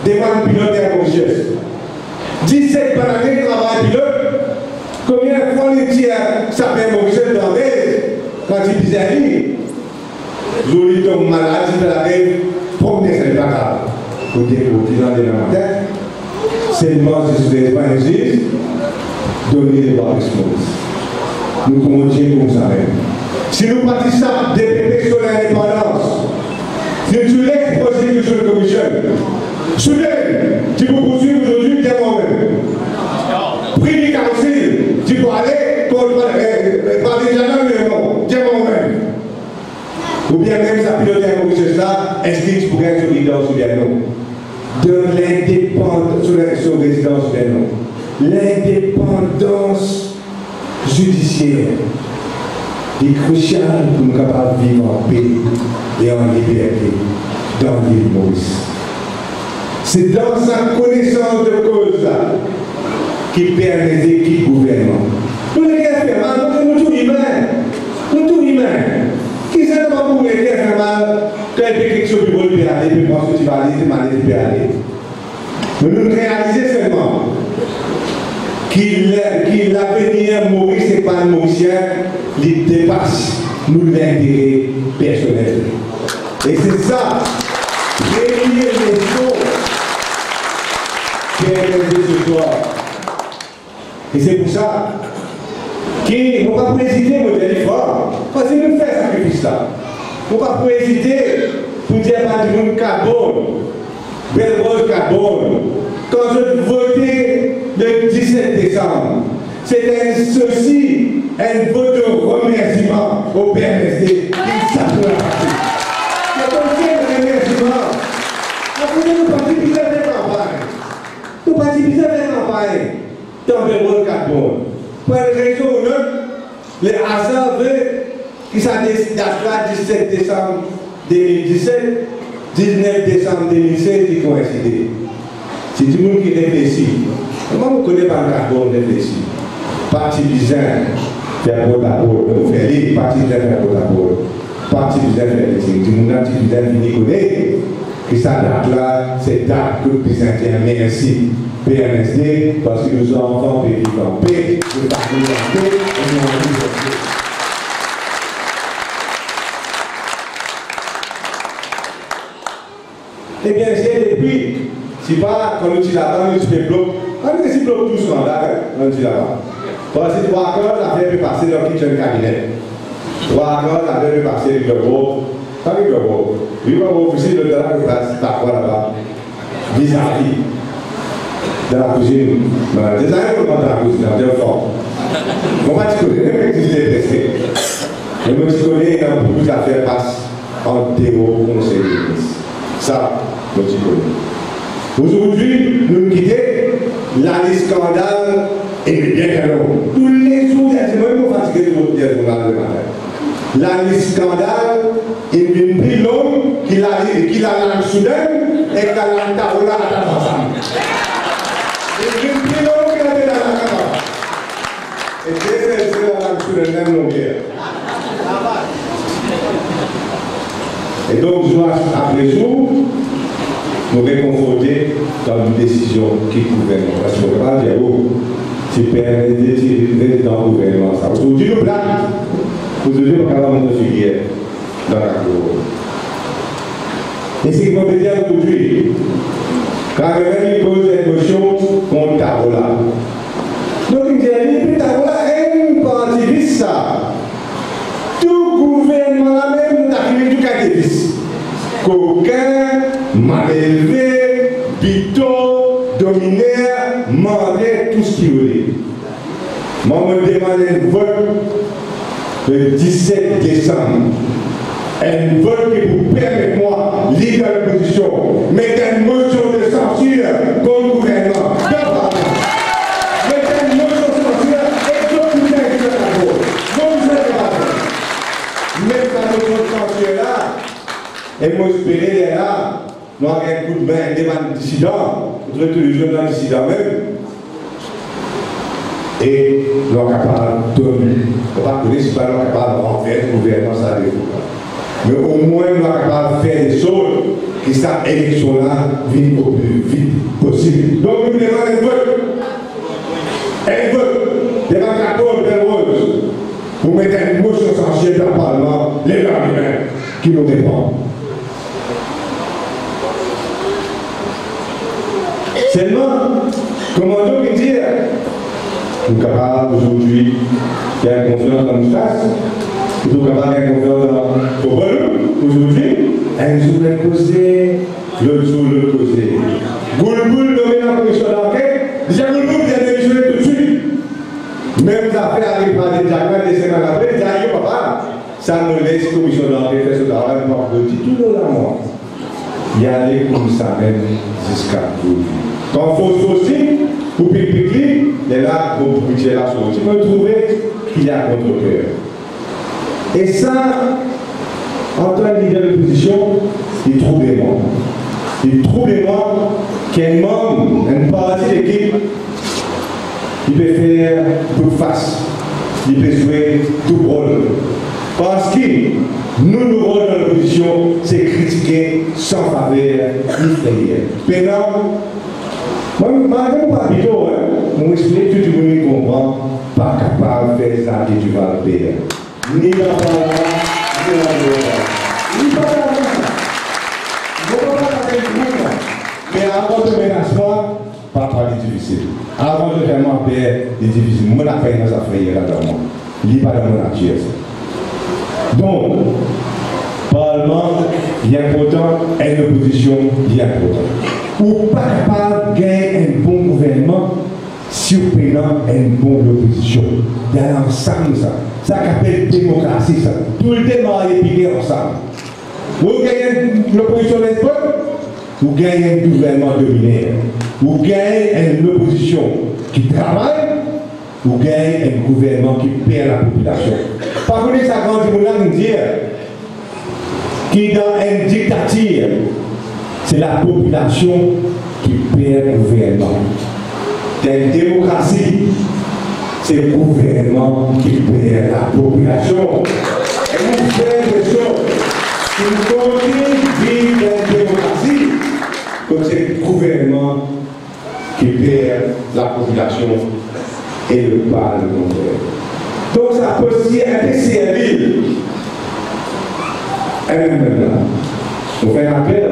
Demande pilote et conscience. 17 Panamériens travaillent pilote. Combien de fois les tiers s'appellent Maurice dans quand il disait à lui, Joli tombe malade, il fait la rêve, promener, ce n'est pas grave. Côté dans les matin, seulement si vous n'êtes pas un juge, donnez les droits d'explosion. Nous continuons comme ça même. Si nous participons des PPP sur l'indépendance, nous tuons l'exposé sur le commission. Soudain, tu peux poursuivre aujourd'hui, bien moi-même. Prix du carrossier, tu peux aller, parler jamais, non, bien moi-même. Ou bien même ça pilote un commission là, est-ce que tu pourrais être sur résidence ou bien non? De l'indépendance, sur résidence ou bien non? L'indépendance judiciaire est cruciale pour nous capables de vivre en paix et en liberté dans l'île Maurice. C'est dans sa connaissance de cause là qui permet les équipes gouvernement. Nous les faire nous tous humains. Nous tous humains. Qui sait pas pour les faire mal quand il fait quelque chose du bon peut aller, puis pense que tu vas aller, tu vas aller, tu peux aller. Mais nous réalisons seulement que l'avenir Maurice n'est pas un Mauricien, il dépasse nous l'intérêt personnel. Et c'est ça, réunir les choses qui est réalisé ce soir. Et c'est pour ça qu'il ne faut pas hésiter à me dire fort. Parce que nous faisons ce sacrifice-là. Il ne faut pas hésiter pour dire à tout le monde carbone, belle rose carbone. Quand je votais le 17 décembre, c'était ceci, un vote de remerciement au PMSD qui s'appelle la partie. C'est aussi un remerciement. Après, nous participons à la campagne. Nous participons à la campagne dans le rôle carbone. Pour une raison ou une autre, les hasards veulent qui s'est déclaré 17 décembre 2017, 19 décembre 2016 qui coïncident. C'est tout le monde qui réfléchit. Comment vous connaissez pas le carbone réfléchir? Parti bizarre, faire pour la peau. Vous faites les partis bizarres faire pour la peau. Parti bizarre faire les signes. Tout le monde a dit bizarre fini connaît. Et ça date là, c'est date que le président merci. PMSD, parce que nos enfants peuvent vivre en paix, nous parlons en paix, et nous en vivons en paix. Eh bien, c'est depuis, si pas, quand nous sommes là-bas, nous sommes blocs, quand nous sommes blocs tous là, nous sommes là-bas. Parce que 3 heures, l'affaire peut passer dans le kitchen cabinet. 3 heures, l'affaire peut passer avec le gros, pas avec le gros. Oui, on va officier le dollar qui passe par quoi là-bas, vis-à-vis. Dans la cuisine, des années qu'on dans la cuisine, dans le fort. On va te connaître, même si je l'ai testé. Mais moi, je connais dans beaucoup d'affaires passent en théo conseil de ministre. Ça, moi, je connais. Aujourd'hui, nous quittons l'année scandale et bien canon. Tous les jours, il y a des moments où on fatigue de notre journal de matin. L'année scandale, il vient de l'homme qui l'a langue soudaine et qui a la tarola à la façade. Il vient de l'homme qui a la langue à la et c'est la langue soudaine même longueur. Et donc, jour après jour, nous réconforter dans une décision qui gouverne. Parce qu'on ne peut pas dire, oh, c'est permis dans le gouvernement. Aujourd'hui, nous plaquons. Aujourd'hui, nous avons une figure dans la cour. Et ce qui m'a dit aujourd'hui, quand il pose des questions contre Tarola. Donc, il dit, Tarola est un partiviste, ça. Tout gouvernement, même, n'a fini tout activiste. Coquin, mal élevé, biton, dominaire, mandé, tout ce qu'il voulait. Moi, je me demande un vote le 17 décembre. Un vote qui vous permet, moi, leader de l'opposition, mettre une motion de censure contre le gouvernement. Mettre une motion de censure et tout le monde qui est à gauche. Non, vous n'avez pas fait. Mettre la motion de censure là, et moi, j'espérais là, nous avons un coup de main devant le dissident, tous les jeunes dissidents même. Et nous sommes capables de donner, on va connaître si nous sommes capables de renverser le gouvernement, ça arrive. Mais au moins, nous sommes capables de faire des choses qui cette élection-là vienne au plus vite possible. Donc, nous demandons un vote. Un vote devant 14 belles roses pour mettre une motion censure dans le Parlement, les lendemains qui nous dépendent. Seulement, comment donc dire, nous sommes capables aujourd'hui de faire confiance dans nos classes, nous sommes capables de faire confiance dans nos bonheurs aujourd'hui, un jour le causer, l'autre jour le causer. Goulboul domine la commission d'enquête, déjà Goulboul vient démissionner tout de suite. Même affaires arrivent à des diagrammes, des semaines après, ils disent, papa, ça me laisse commission d'enquête faire ce travail, pour applaudir tout le monde. Il y a des comme ça même jusqu'à aujourd'hui. Quand il faut aussi, pour pique-pique, il est là pour piquer la chose. Tu peux trouver qu'il y a contre-cœur. Et ça, en tant que leader de l'opposition, il trouve des membres. Il trouve des membres qu'un membre, une partie de l'équipe, il peut faire toute face. Il peut jouer tout rôle. Parce que nous rôle dans l'opposition, c'est critiquer sans faveur ni frayeur. Maintenant, moi, je ne pas plutôt, je explique que tout le monde comprend, pas capable de faire ça que tu vas le payer. Ni dans le Parlement, ni dans le gouvernement. Ni pas dans le je ne peux pas faire le gouvernement. Mais avant de menacement, pas de difficile. Avant de vraiment faire des difficiles, moi, je fais dans sa frayeur là-dedans. Il n'est pas dans mon nature. Donc, Parlement, il est important, et l'opposition, il est important. Ou pas capable de gagner un bon gouvernement si vous prenez une bonne opposition. Il y a ensemble ça. Ça s'appelle démocratie, ça. Tout le débat est piqué ensemble. Vous gagnez l'opposition des peuples, vous gagnez un gouvernement dominé. Vous gagnez une opposition qui travaille, vous gagnez un gouvernement qui perd la population. Par contre, ça quand vous dire qui dans une dictature, c'est la population qui perd le gouvernement. Dans une démocratie, c'est le gouvernement qui perd la population. Et vous faites des choses qui continuent de vivre dans une démocratie, donc c'est le gouvernement qui perd la population et le parlementaire. Donc ça peut aussi être servi. Et maintenant, on fait un appel à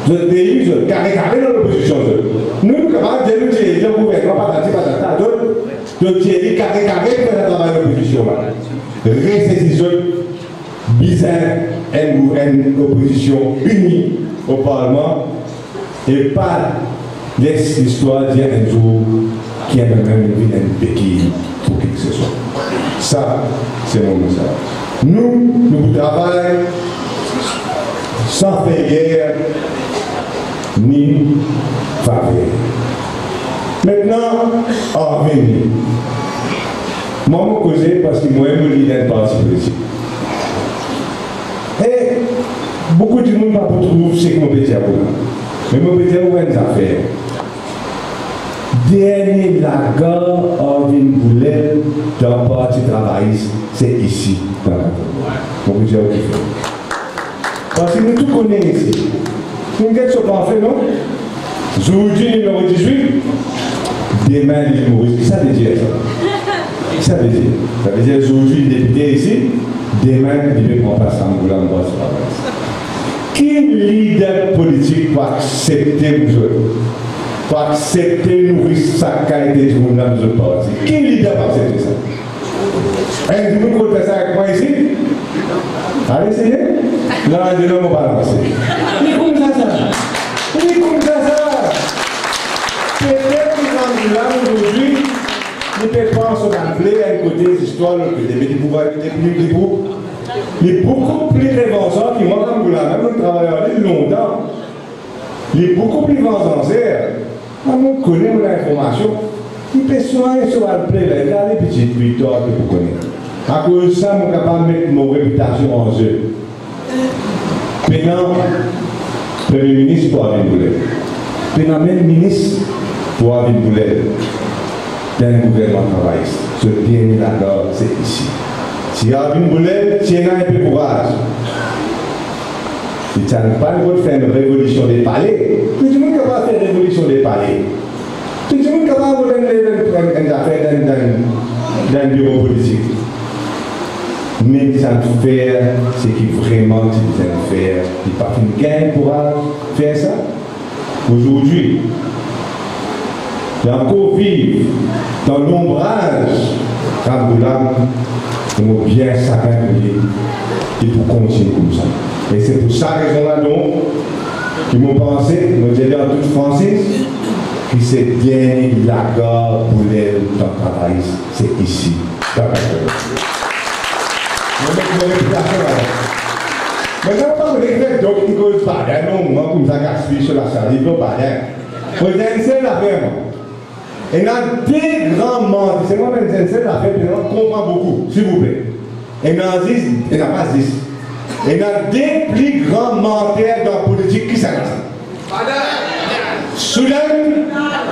notre pays, carré dans l'opposition. Nous sommes capables de nous dire, le gouvernement, pas d'autres, de dire carré dans l'opposition. Ressaisissons bizarre une opposition unie au Parlement et pas laisse l'histoire dire un jour qu'il y a même une béquille pour qui que ce soit. Ça, c'est mon message. Nous travaillons sans faire guerre, ni parvenir. Moi, je me causé parce que moi, je suis dans le parti politique. Et beaucoup de monde ne peut trouver ce que je peux dire pour moi. Mais je peux dire où est-ce affaires. Dernier lagar en une boulette dans le parti travailliste, c'est ici, dans la je peux dire où il faut. Parce que nous tous connaissons ici. Nous ne sommes pas fait, non? Aujourd'hui, numéro 18, demain, l'humoriste. Qu'est-ce que ça veut dire ça? Ça veut dire? Ça veut dire aujourd'hui, le député ici, demain, il ne prend pas ça en voulant voir ce travail. Quel leader politique peut accepter vous pour accepter nourrir sa qualité de monde dans notre parti? Quel leader peut accepter ça? Un de nous peut faire ça avec moi ici? Allez, essayez? Non, je ne vais pas lancer. Mais comme ça, oui, comme ça. Peut-être que là, aujourd'hui, il peut penser à un côté des histoires, des pouvoirs, des groupes. Il est beaucoup plus révensant qui moi, comme vous l'avez même travaillé longtemps. Il est beaucoup plus avancé. On connaît l'information. Il peut soigner sur le play, il y a des petites victoires que vous connaissez. À cause de ça, je suis capable de mettre mon réputation en jeu. Maintenant, Premier ministre pour avoir une boulette. Maintenant, même ministre pour avoir une boulette. Dans le gouvernement travailliste. Ce dernier là-bas, c'est ici. S'il y a une boulette, s'il y a un peu de courage. Si tu n'as pas le droit de faire une révolution des palais, tout le monde est capable de faire une révolution des palais. Tout le monde est capable de faire une affaire dans un bureau politique. Mais ça ne faire ce qui vraiment tu dois faire. Il n'y a pas une gain pour faire ça. Aujourd'hui, il y a encore vivre dans l'ombrage Ramboula, il faut bien s'accueillir et pour continuer comme ça. Et c'est pour ça raison-là donc qu'ils m'ont pensé, ils m'ont dit en toute française, que c'est bien la gare pour les dans le travail, c'est ici. Maintenant, pas de regret, donc il ne cause pas d'un moment comme ça gaspille sur la salle, il ne peut pas d'un. Vous avez l'affaire. Il y a des grands menteurs, c'est moi-même qui ai l'affaire, on comprend beaucoup, s'il vous plaît. Il y en a 10, il n'y en a pas 10. Il y a des plus grands menteurs dans la politique qui sont là. Soudain,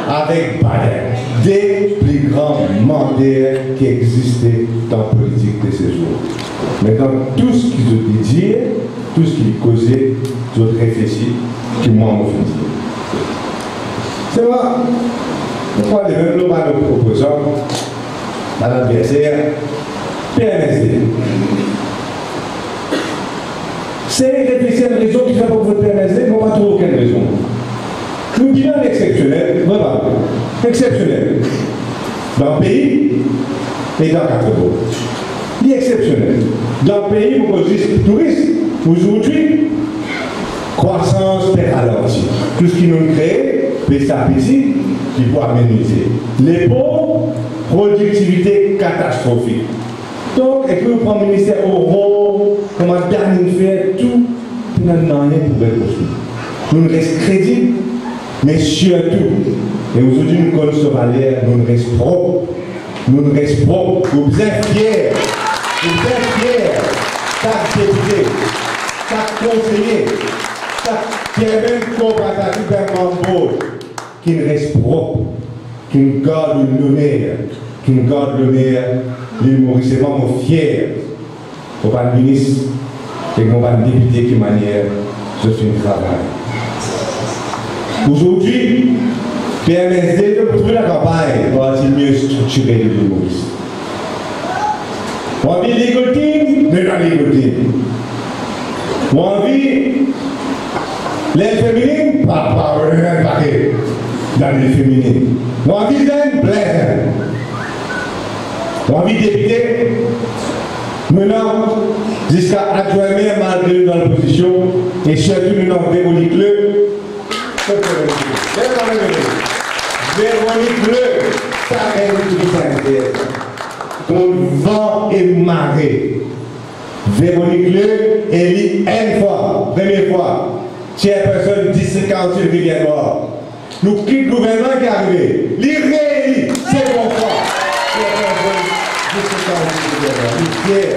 avec Bader, des plus grands menteurs qui existaient dans la politique de ces jours. Maintenant, tout ce qu'ils ont dit, tout ce qu'ils causaient, ils ont réfléchi, qui moi m'ont fait dire. C'est moi. Je crois que le global de proposant, Mme Berser, PMSD. C'est réfléchir à une raison qui fait pour votre PMSD, mais on n'a pas trouvé aucune raison. Nous bilan exceptionnel, vraiment, exceptionnel. Dans le pays et dans 4 jours. Il est exceptionnel. Dans le pays, vous posez touristes. Aujourd'hui, croissance est ralentie. Tout ce qui nous crée, petit à petit, il faut aménager. Les pauvres, productivité catastrophique. Donc, et que vous prenez le ministère au rôle, comment dernier faire tout, nous n'avons rien pour construire. Nous ne restons crédibles, mais surtout, et aujourd'hui nous connaissons Valère, nous ne restons propres. Nous ne restons propres. Vous êtes fiers. Vous êtes fiers. Chaque député, chaque conseiller, chaque même coopératif d'un membre qui ne reste propre, qui nous garde l'honneur, qui nous garde l'honneur, l'humorisme, c'est vraiment fier. Au pas de ministre et au pas de député qui manière, je suis un travail. Aujourd'hui, PMSD, pour trouver la campagne, va-t-il mieux structurer l'humorisme? On a envie de legal team, mais dans legal team. On a envie l'aide féminine, pas dans les féminines. On a envie d'un plaisir. On a envie de député. Maintenant, jusqu'à actuellement, malgré dans l'opposition, et surtout nous avons Véronique Le. Véronique Le, ça est une qu'on vent et marée. Véronique Le, élie une fois, première fois, chairperson 10 sur Rivière Noire. Nous quittons le gouvernement qui est arrivé. Il réélit, c'est fois. Je suis fier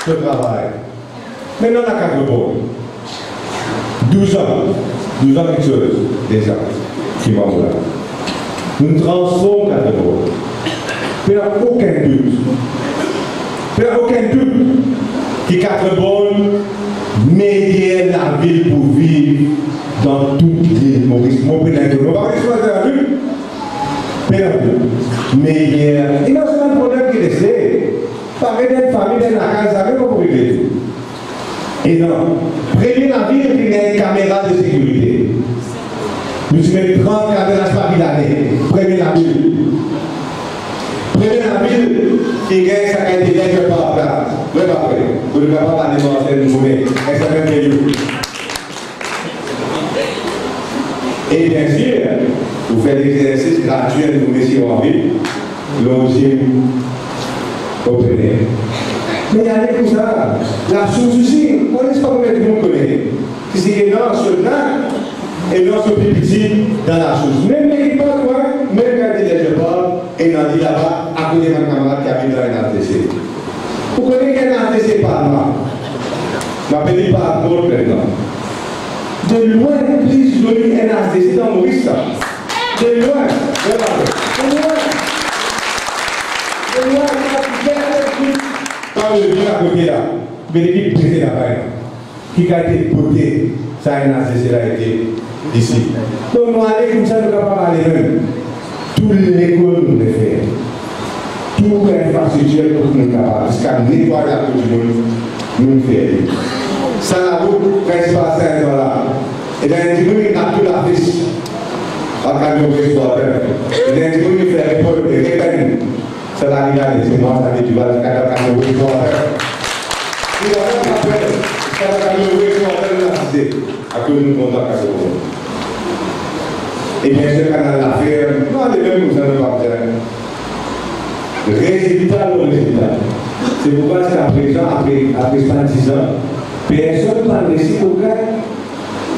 de ce travail. Maintenant, on a 4 bons. 12 ans quelque chose, déjà, qui m'ont là. Nous transformons 4 bons. Il n'y a aucun doute. Il n'y a aucun doute que 4 bons médièrent la ville pour vivre dans toute l'île Maurice. Mon pénal, on va choisir la ville. Mais il y a un problème qui est resté. Parler d'une famille dans la casa, ça ne peut pas régler. Et non, prévenir la ville qu'il y a une caméra de sécurité. Nous sommes 30 caméras par d'année. Prévenir la ville. Prévenir la ville qu'il y a sa qualité de pas à place. Même après, vous ne pouvez pas parler de cette journée. Elle s'appelle Méliou. Et bien sûr, vous faites l'exercice gratuit de vous messieurs en ville, loger au plein. Mais il y a des comme ça. La chose aussi, on ne sait pas combien de monde connaît. C'est énorme sur le plan, énorme sur le petit dans la chose. Même les pas loin, même quand il est je parle, et on dit là-bas, à côté de ma camarade qui habite dans un ATC. Vous connaissez qu'un ATC par moi. Je m'appelle pas d'autres maintenant. De loin, plus joli un ATC dans Maurice. De loin, quand je viens à côté là, mais l'équipe prêtée là-bas, qui a été portée, ça a été ici. Donc nous allons comme ça, nous ne pouvons pas aller même. Toute l'école nous le fait. Toute l'infrastructure pour nous capables, jusqu'à nettoyer la côte du monde, nous le faisons. Ça la route, principale Saint-Jean là. Et dans les gens qui ont tout la fiche, en cas de histoire, et dans les gens qui font les potes, les répètes, ça la regarde, c'est moi, ça veut dire, tu vas faire le histoire. Si on a appel, ça va faire le histoire de la cité, à cause de nous comptons à ce et bien sûr, quand on a l'affaire, non, les mêmes nous allons pas faire. Résultat ou résultat. C'est pourquoi jusqu'à présent, après 110 ans, personne ne parle ici au cas.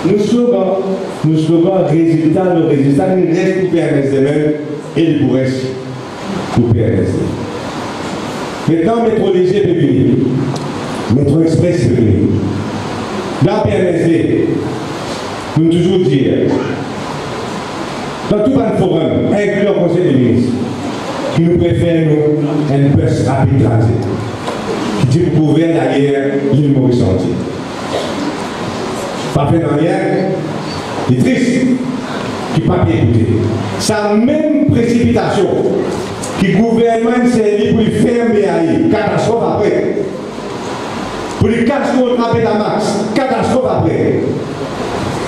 Nous slogan résultat, le résultat, il reste pour PNSD même et il vous reste pour PNSD. Maintenant, Métro Léger peut venir. Métro Express peut venir. Dans PNSD, nous toujours dire, dans tout un forum, inclus le Conseil des ministres, qui nous préfère nous un bus rapide transit, qui dit pour couvrir d'ailleurs l'île Maurice entière. Pas fait dans rien, il est triste, qui pas bien écouté. Sa même précipitation, qui le gouvernement servi pour lui fermer ailleurs, catastrophe après. Pour lui casser contre la max, catastrophe après.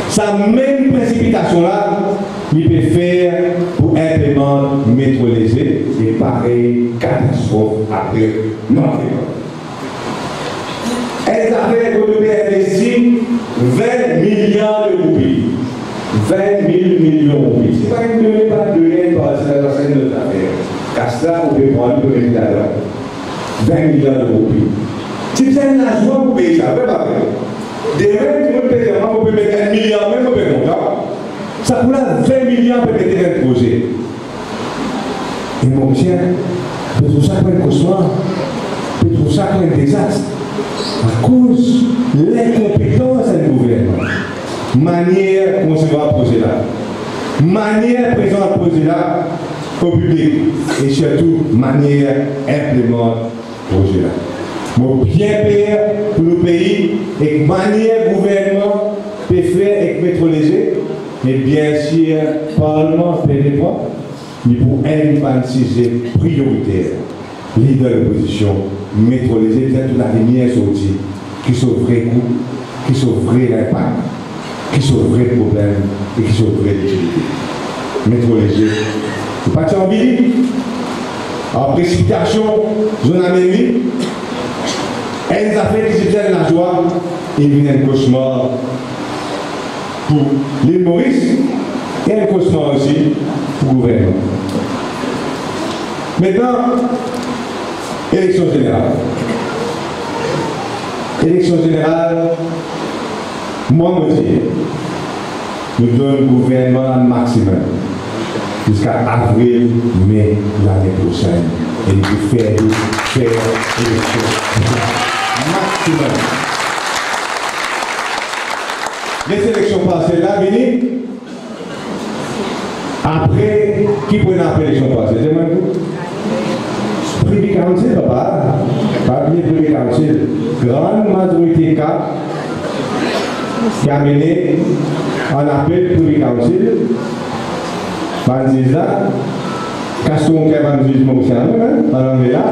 Sa même précipitation-là, il peut faire pour implémenter Métro Léger et pareil, catastrophe après non. Elles avaient investi 20 milliards de roupies. 20 000 millions de roupies. Ce n'est pas une donnée, pas de donnée par la scène de l'affaire. Car cela, on peut prendre pour les milliards. 20 milliards de roupies. Si vous avez un argent pour payer ça, vous pas faire. Demain, tout le monde paye ça, vous pouvez mettre 1 milliard, même vous pouvez compter. Ça vous a 20 milliards pour mettre un projet. Et mon cher, c'est tout ça pour un cauchemar. C'est tout ça pour un désastre. À cause de l'incompétence du gouvernement. Manière concevoir le projet là. Manière présenter le projet là au public. Et surtout, manière implémenter le projet là. Mon bien faire pour le pays et manière gouvernement peut faire avec Métro Léger. Et bien sûr, le Parlement fait des points. Mais pour un sujet prioritaire, leader de l'opposition, Métro Léger, toute la lumière sortie, qui sauverait le coût, qui sauverait l'impact, qui sauverait le problème et qui sauverait l'utilité. Métro Léger, c'est parti en ville, en précipitation, zone amélie, elles affaires qui se tiennent la joie, il vient un cauchemar pour l'île Maurice et un cauchemar aussi pour le gouvernement. Maintenant, élection générale. Élection générale, moi me dis, nous donnons le gouvernement un maximum. jusqu'à avril, mai l'année prochaine. Et nous faire élection maximum. Les élections passées là, venez. Après, qui peut appeler l'élection passée? Privy Council, papa. Pas bien Privy Council. Grande majorité qui a mené en appel Privy Council. Bandisa, Caston qui a vendu le Mauricien, alors là,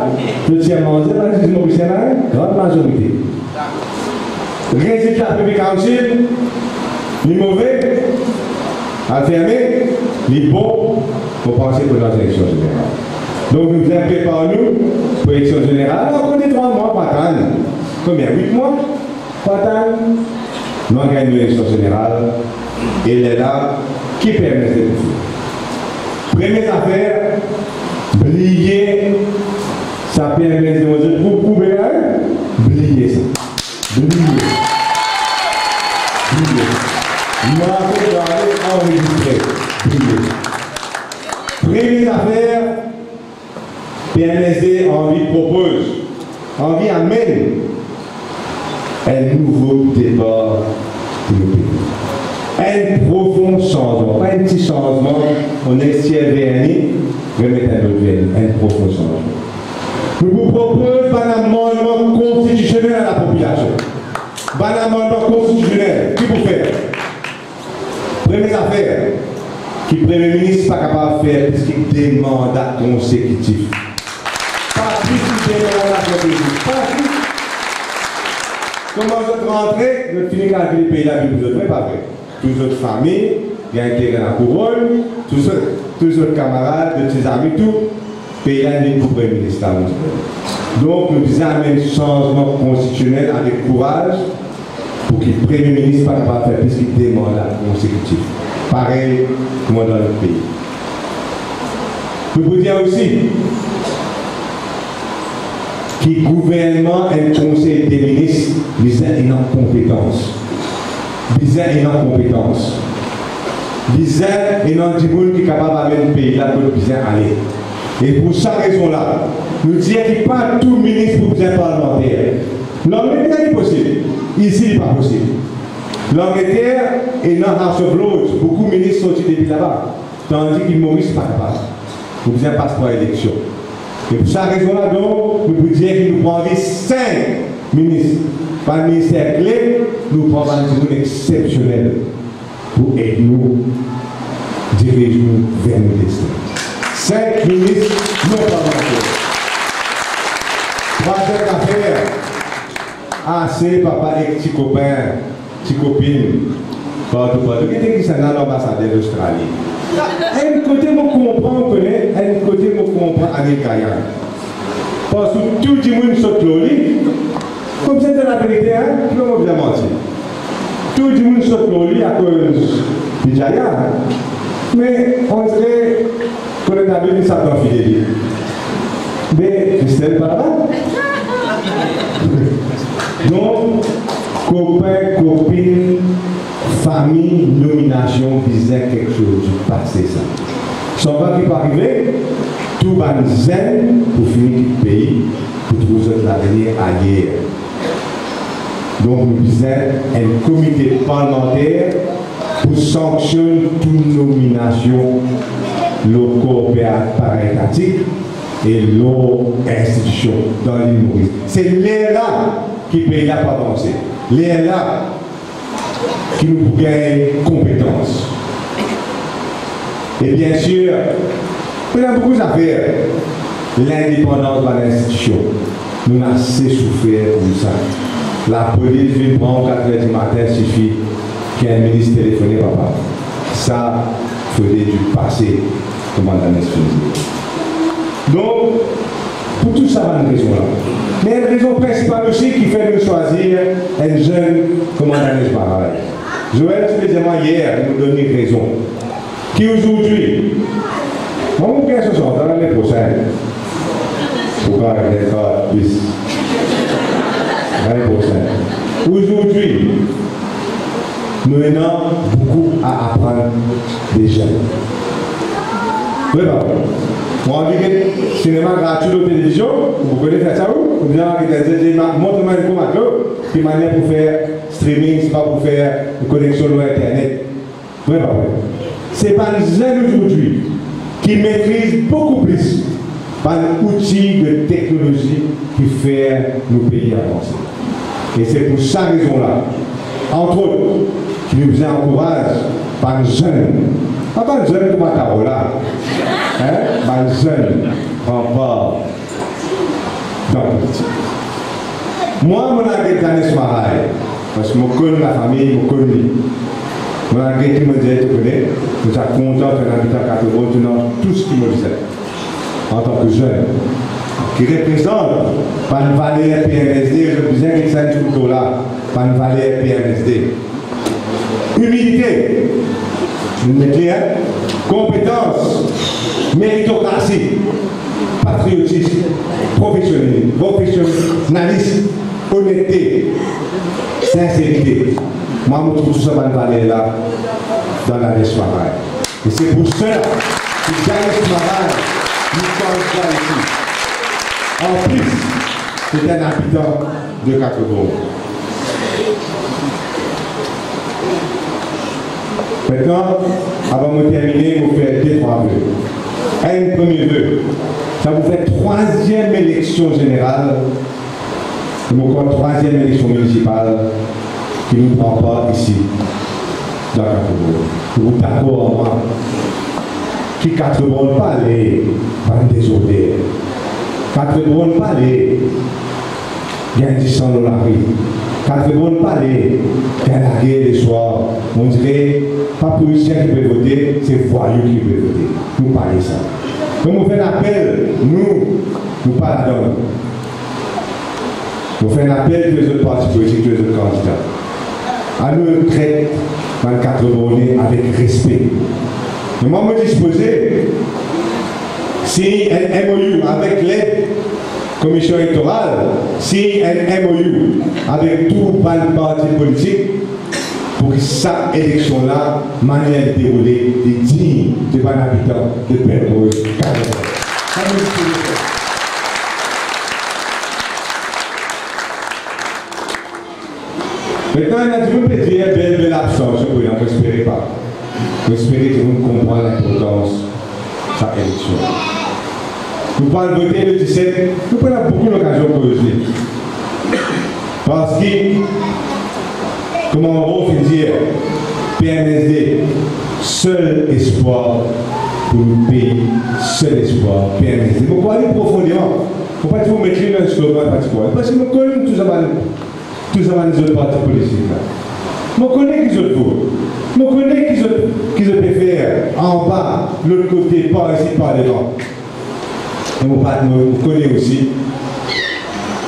le tiers mondial, le Mauricien, grande majorité. Résultat Privy Council, les mauvais, à fermer, les bons, pour penser pour nos élections générales. Donc nous préparons-nous pour l'élection générale. On connaît 3 mois, pas tant. Combien? 8 mois? Pas tant. Nous avons gagné l'élection générale. Et elle est là, qui permet de faire. Première affaire, oublier, ça permet de dire beaucoup bien, oublier ça. Oublier. Moi, je vais aller enregistrer. Première affaire, PNSD Envie propose, Envie amène un nouveau débat de nos pays. Un profond changement, pas un petit changement, on est ciel verni, remettre un autre verni, un profond changement. Nous vous proposons un amendement constitutionnel à la population. Un amendement constitutionnel, qui vous fait? Première affaire, qui le Premier ministre n'est pas capable de faire puisqu'il des mandats consécutifs. Pas plus que des mandats consécutifs. Pas plus. Comment vous rentrez, vous finissez avec les pays là, vous êtes pas vrai. Toutes votre familles, il y a intégré la couronne, tous vos camarades, tous amis, tout, pays là, il y a Premier ministre. Donc, nous disons un changement constitutionnel avec courage pour que le Premier ministre ne soit pas capable de faire puisqu'il des mandats consécutifs. Pareil comme dans le pays. Je vous dire aussi que le gouvernement et le conseil des ministres visent une compétence. Visent une compétence. Visent une monde qui est capable d'amener le pays là pour le besoin aller. Et pour cette raison-là, nous disons qu'il n'y a pas tout ministre pour besoin parlementaire. L'Angleterre est possible. Ici, il n'est pas possible. L'Angleterre est dans House of Lords. Beaucoup de ministres sont depuis là-bas. Tandis qu'ils ne Maurice pas capable. Nous besoin passeport à l'élection. Et pour cette raison-là, donc, nous pouvons dire qu'il nous prend 5 ministres. Par le ministère clé, nous prenons un discours exceptionnel pour aider nous, diriger nous vers nos destins. 5 ministres non parlementaires. 3e affaire. Assez, papa et petits copains, petites copines, partout. Qu'est-ce que c'est dans l'ambassadeur d'Australie? Un côté, je comprends, un côté, je comprends avec Guyane. Parce que tout le monde saute l'oli, comme c'est de la vérité, je ne vais pas mentir. Tout le monde saute l'oli à cause du Jaya. Mais on dirait qu'on a vu ça dans fidélité. Mais Christelle, pas là. Donc, copains, copines, famille, nomination, disait quelque chose du passé, ça. Sans pas qui peut arriver, tout va nous aider pour finir le pays, pour trouver l'avenir ailleurs. Donc, nous disons un comité parlementaire pour sanctionner toute nomination locaux para-étatique et l'autre institution dans l'île Maurice. C'est là qui paye la pas avancer. Là qui nous gagne compétence. Et bien sûr, il y a beaucoup d'affaires. L'indépendance de l'institution. Nous avons assez souffert comme ça. La police vient prendre 4 h du matin, suffit qu'il y ait un ministre téléphoné, papa. Ça, il faudrait du passé, commandant l'explosion. Donc, pour tout ça, il y a une raison là. Mais une raison principale aussi qui fait nous choisir un jeune commandant d'espace. Joël, tu me disais hier, il nous donne une raison. Qui aujourd'hui, on vous gagne ce soir, dans l'année prochaine. Pourquoi il n'est pas plus l'année prochaine. Aujourd'hui, nous avons beaucoup à apprendre des jeunes. Oui, papa. Moi, on dit que le cinéma gratuit de télévision, vous connaissez faire ça où? Vous dites, montre-moi une commande, puis manière pour faire streaming, c'est pas pour faire une connexion sur Internet. Oui, papa. C'est pas les jeunes aujourd'hui qui maîtrisent beaucoup plus par l'outil de technologie qui fait nos pays avancer. Et c'est pour cette raison-là, entre autres, qui nous encourage par les jeunes. Pas les jeunes comme Carola, hein? Par les jeunes en part dans le politique. Moi, je suis Danis Marais, parce que je connais la famille, je connais. Je suis qui me dit, tu connais, je suis content qu'un habitant 4 euros, tu n'as tout ce qu'il me disait, en tant que jeune, qui représente par une valeur PMSD, je disais que c'est un tout là, par une valeur PMSD. Humilité, compétence, méritocratie, patriotisme, professionnalisme, honnêteté, sincérité. Moi, je trouve tout ça dans là dans la Marais. Et c'est pour cela que Danis Marais nous sommes là ici. En plus, c'est un habitant de 4 euros. Maintenant, avant de terminer, vous faites 2-3 vœux. Un premier vœu, ça vous fait 3e élection générale, ou encore 3e élection municipale qui nous prend part ici, dans 4 euros. Vous d'accord en moi? Qui 4 euros pas les par des désordres. 4 euros pas les gagnent 10 $. 4 euros pas les gagnent les soirs. On dirait pas politicien qui peut voter, c'est voyou qui peut voter. Nous parlons ça. Comme on fait un appel, nous parlons là-dedans. On fait un appel tous les autres partis politiques, tous les autres candidats. À nous traiter 24 abonnés avec respect. Mais moi, je me disposais, si un MOU avec les commissions électorales, si un MOU avec tout le parti politique, pour que cette élection-là, manière de dérouler, des dignes de bon habitant de Pellemose. Maintenant, il a dit, vous pouvez dire, belle absence, je ne respirez pas. J'espère que vous comprenez l'importance de cette élection. Nous parlons de voter le 17, nous prenons beaucoup d'occasion pour le dire. Parce que, comment on va dire, PMSD, seul espoir pour le pays, seul espoir, PMSD. Vous pouvez aller profondément. Vous ne pouvez pas vous mettre un slogan particulier. Parce que nous connaissons tous les autres partis politiques. Je connais qu'ils ont tout. Je connais qu'ils ont pu faire en bas, l'autre côté, par ici, par devant. Et je connais aussi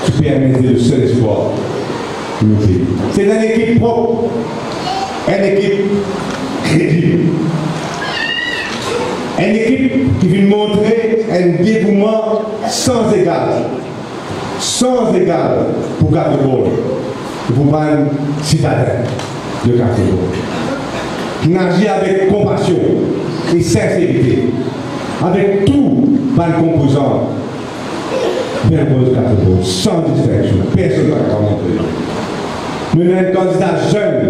que PMSD le seul espoir pour le pays. C'est une équipe propre, une équipe crédible. Une équipe qui vient montrer un dévouement sans égal. Sans égal pour Cartebord. Pour un citadin de Cartebord. Qui agit avec compassion et sincérité. Avec tout par le composant Pellemose Cartebord. Sans distinction. Personne ne va commenter. Nous avons un candidat jeune.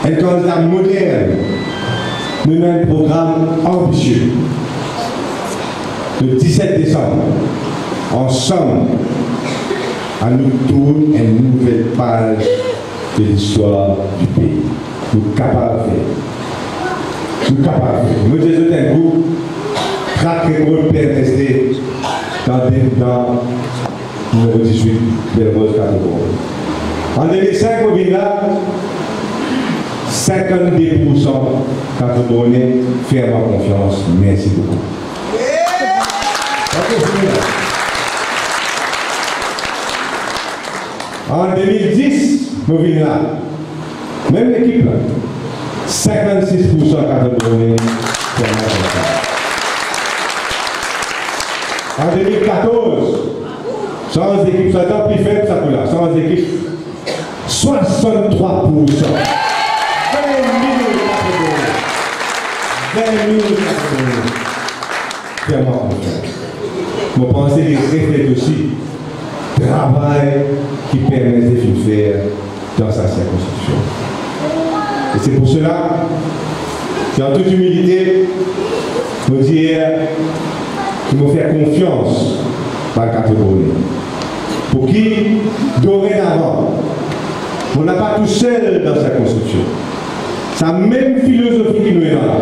Un candidat moderne. Nous avons un programme ambitieux. Le 17 décembre, ensemble, à nous tourne une nouvelle page de l'histoire du pays. Nous sommes capables de faire. Nous sommes capables de faire. Nous sommes un groupe track record PMSD dans le numéro 18 Pellemose Cartebord. En 2005, au village, 52% Cartebordais fait ma confiance. Merci beaucoup. En 2010, nous venons là. Même l'équipe là. 56% Cartebordais fait ma confiance. En 2014, sans équipe, ça t'a plus faible ça pour là. Sans équipe, 63%. 20 000 Cartebordais. 20 Clairement, je pense qu'il reflète aussi le travail qui permet de faire dans sa circonscription. Et c'est pour cela qu'en toute humilité, je veux dire qu'il faut faire confiance par le catégorie. Pour qui, dorénavant, on n'a pas tout seul dans sa construction. Sa même philosophie qui nous est là,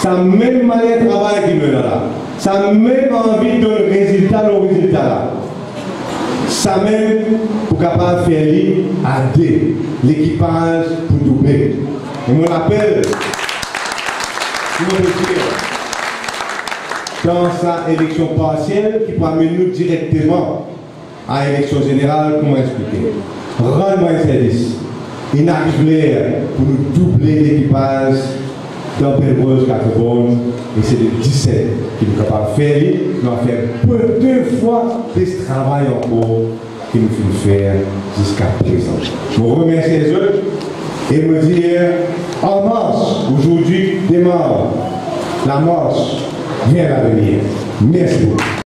sa même manière de travail qui nous est là, sa même envie de donner résultat au résultat là. Ça même pour capable faire aider l'équipage pour doubler. Et mon appel, dans sa élection partielle qui peut amener nous directement à l'élection générale, comment expliquer? Rendre-moi un service. Il n'arrive l'air pour nous doubler l'équipage dans Pellebrose 80 et c'est le 17 qui nous capable de faire. Nous allons faire deux fois plus de travail encore qu'il nous faut faire jusqu'à présent. Je vous remercie les autres et me dire en marche, aujourd'hui démarre la marche vers l'avenir. Merci beaucoup.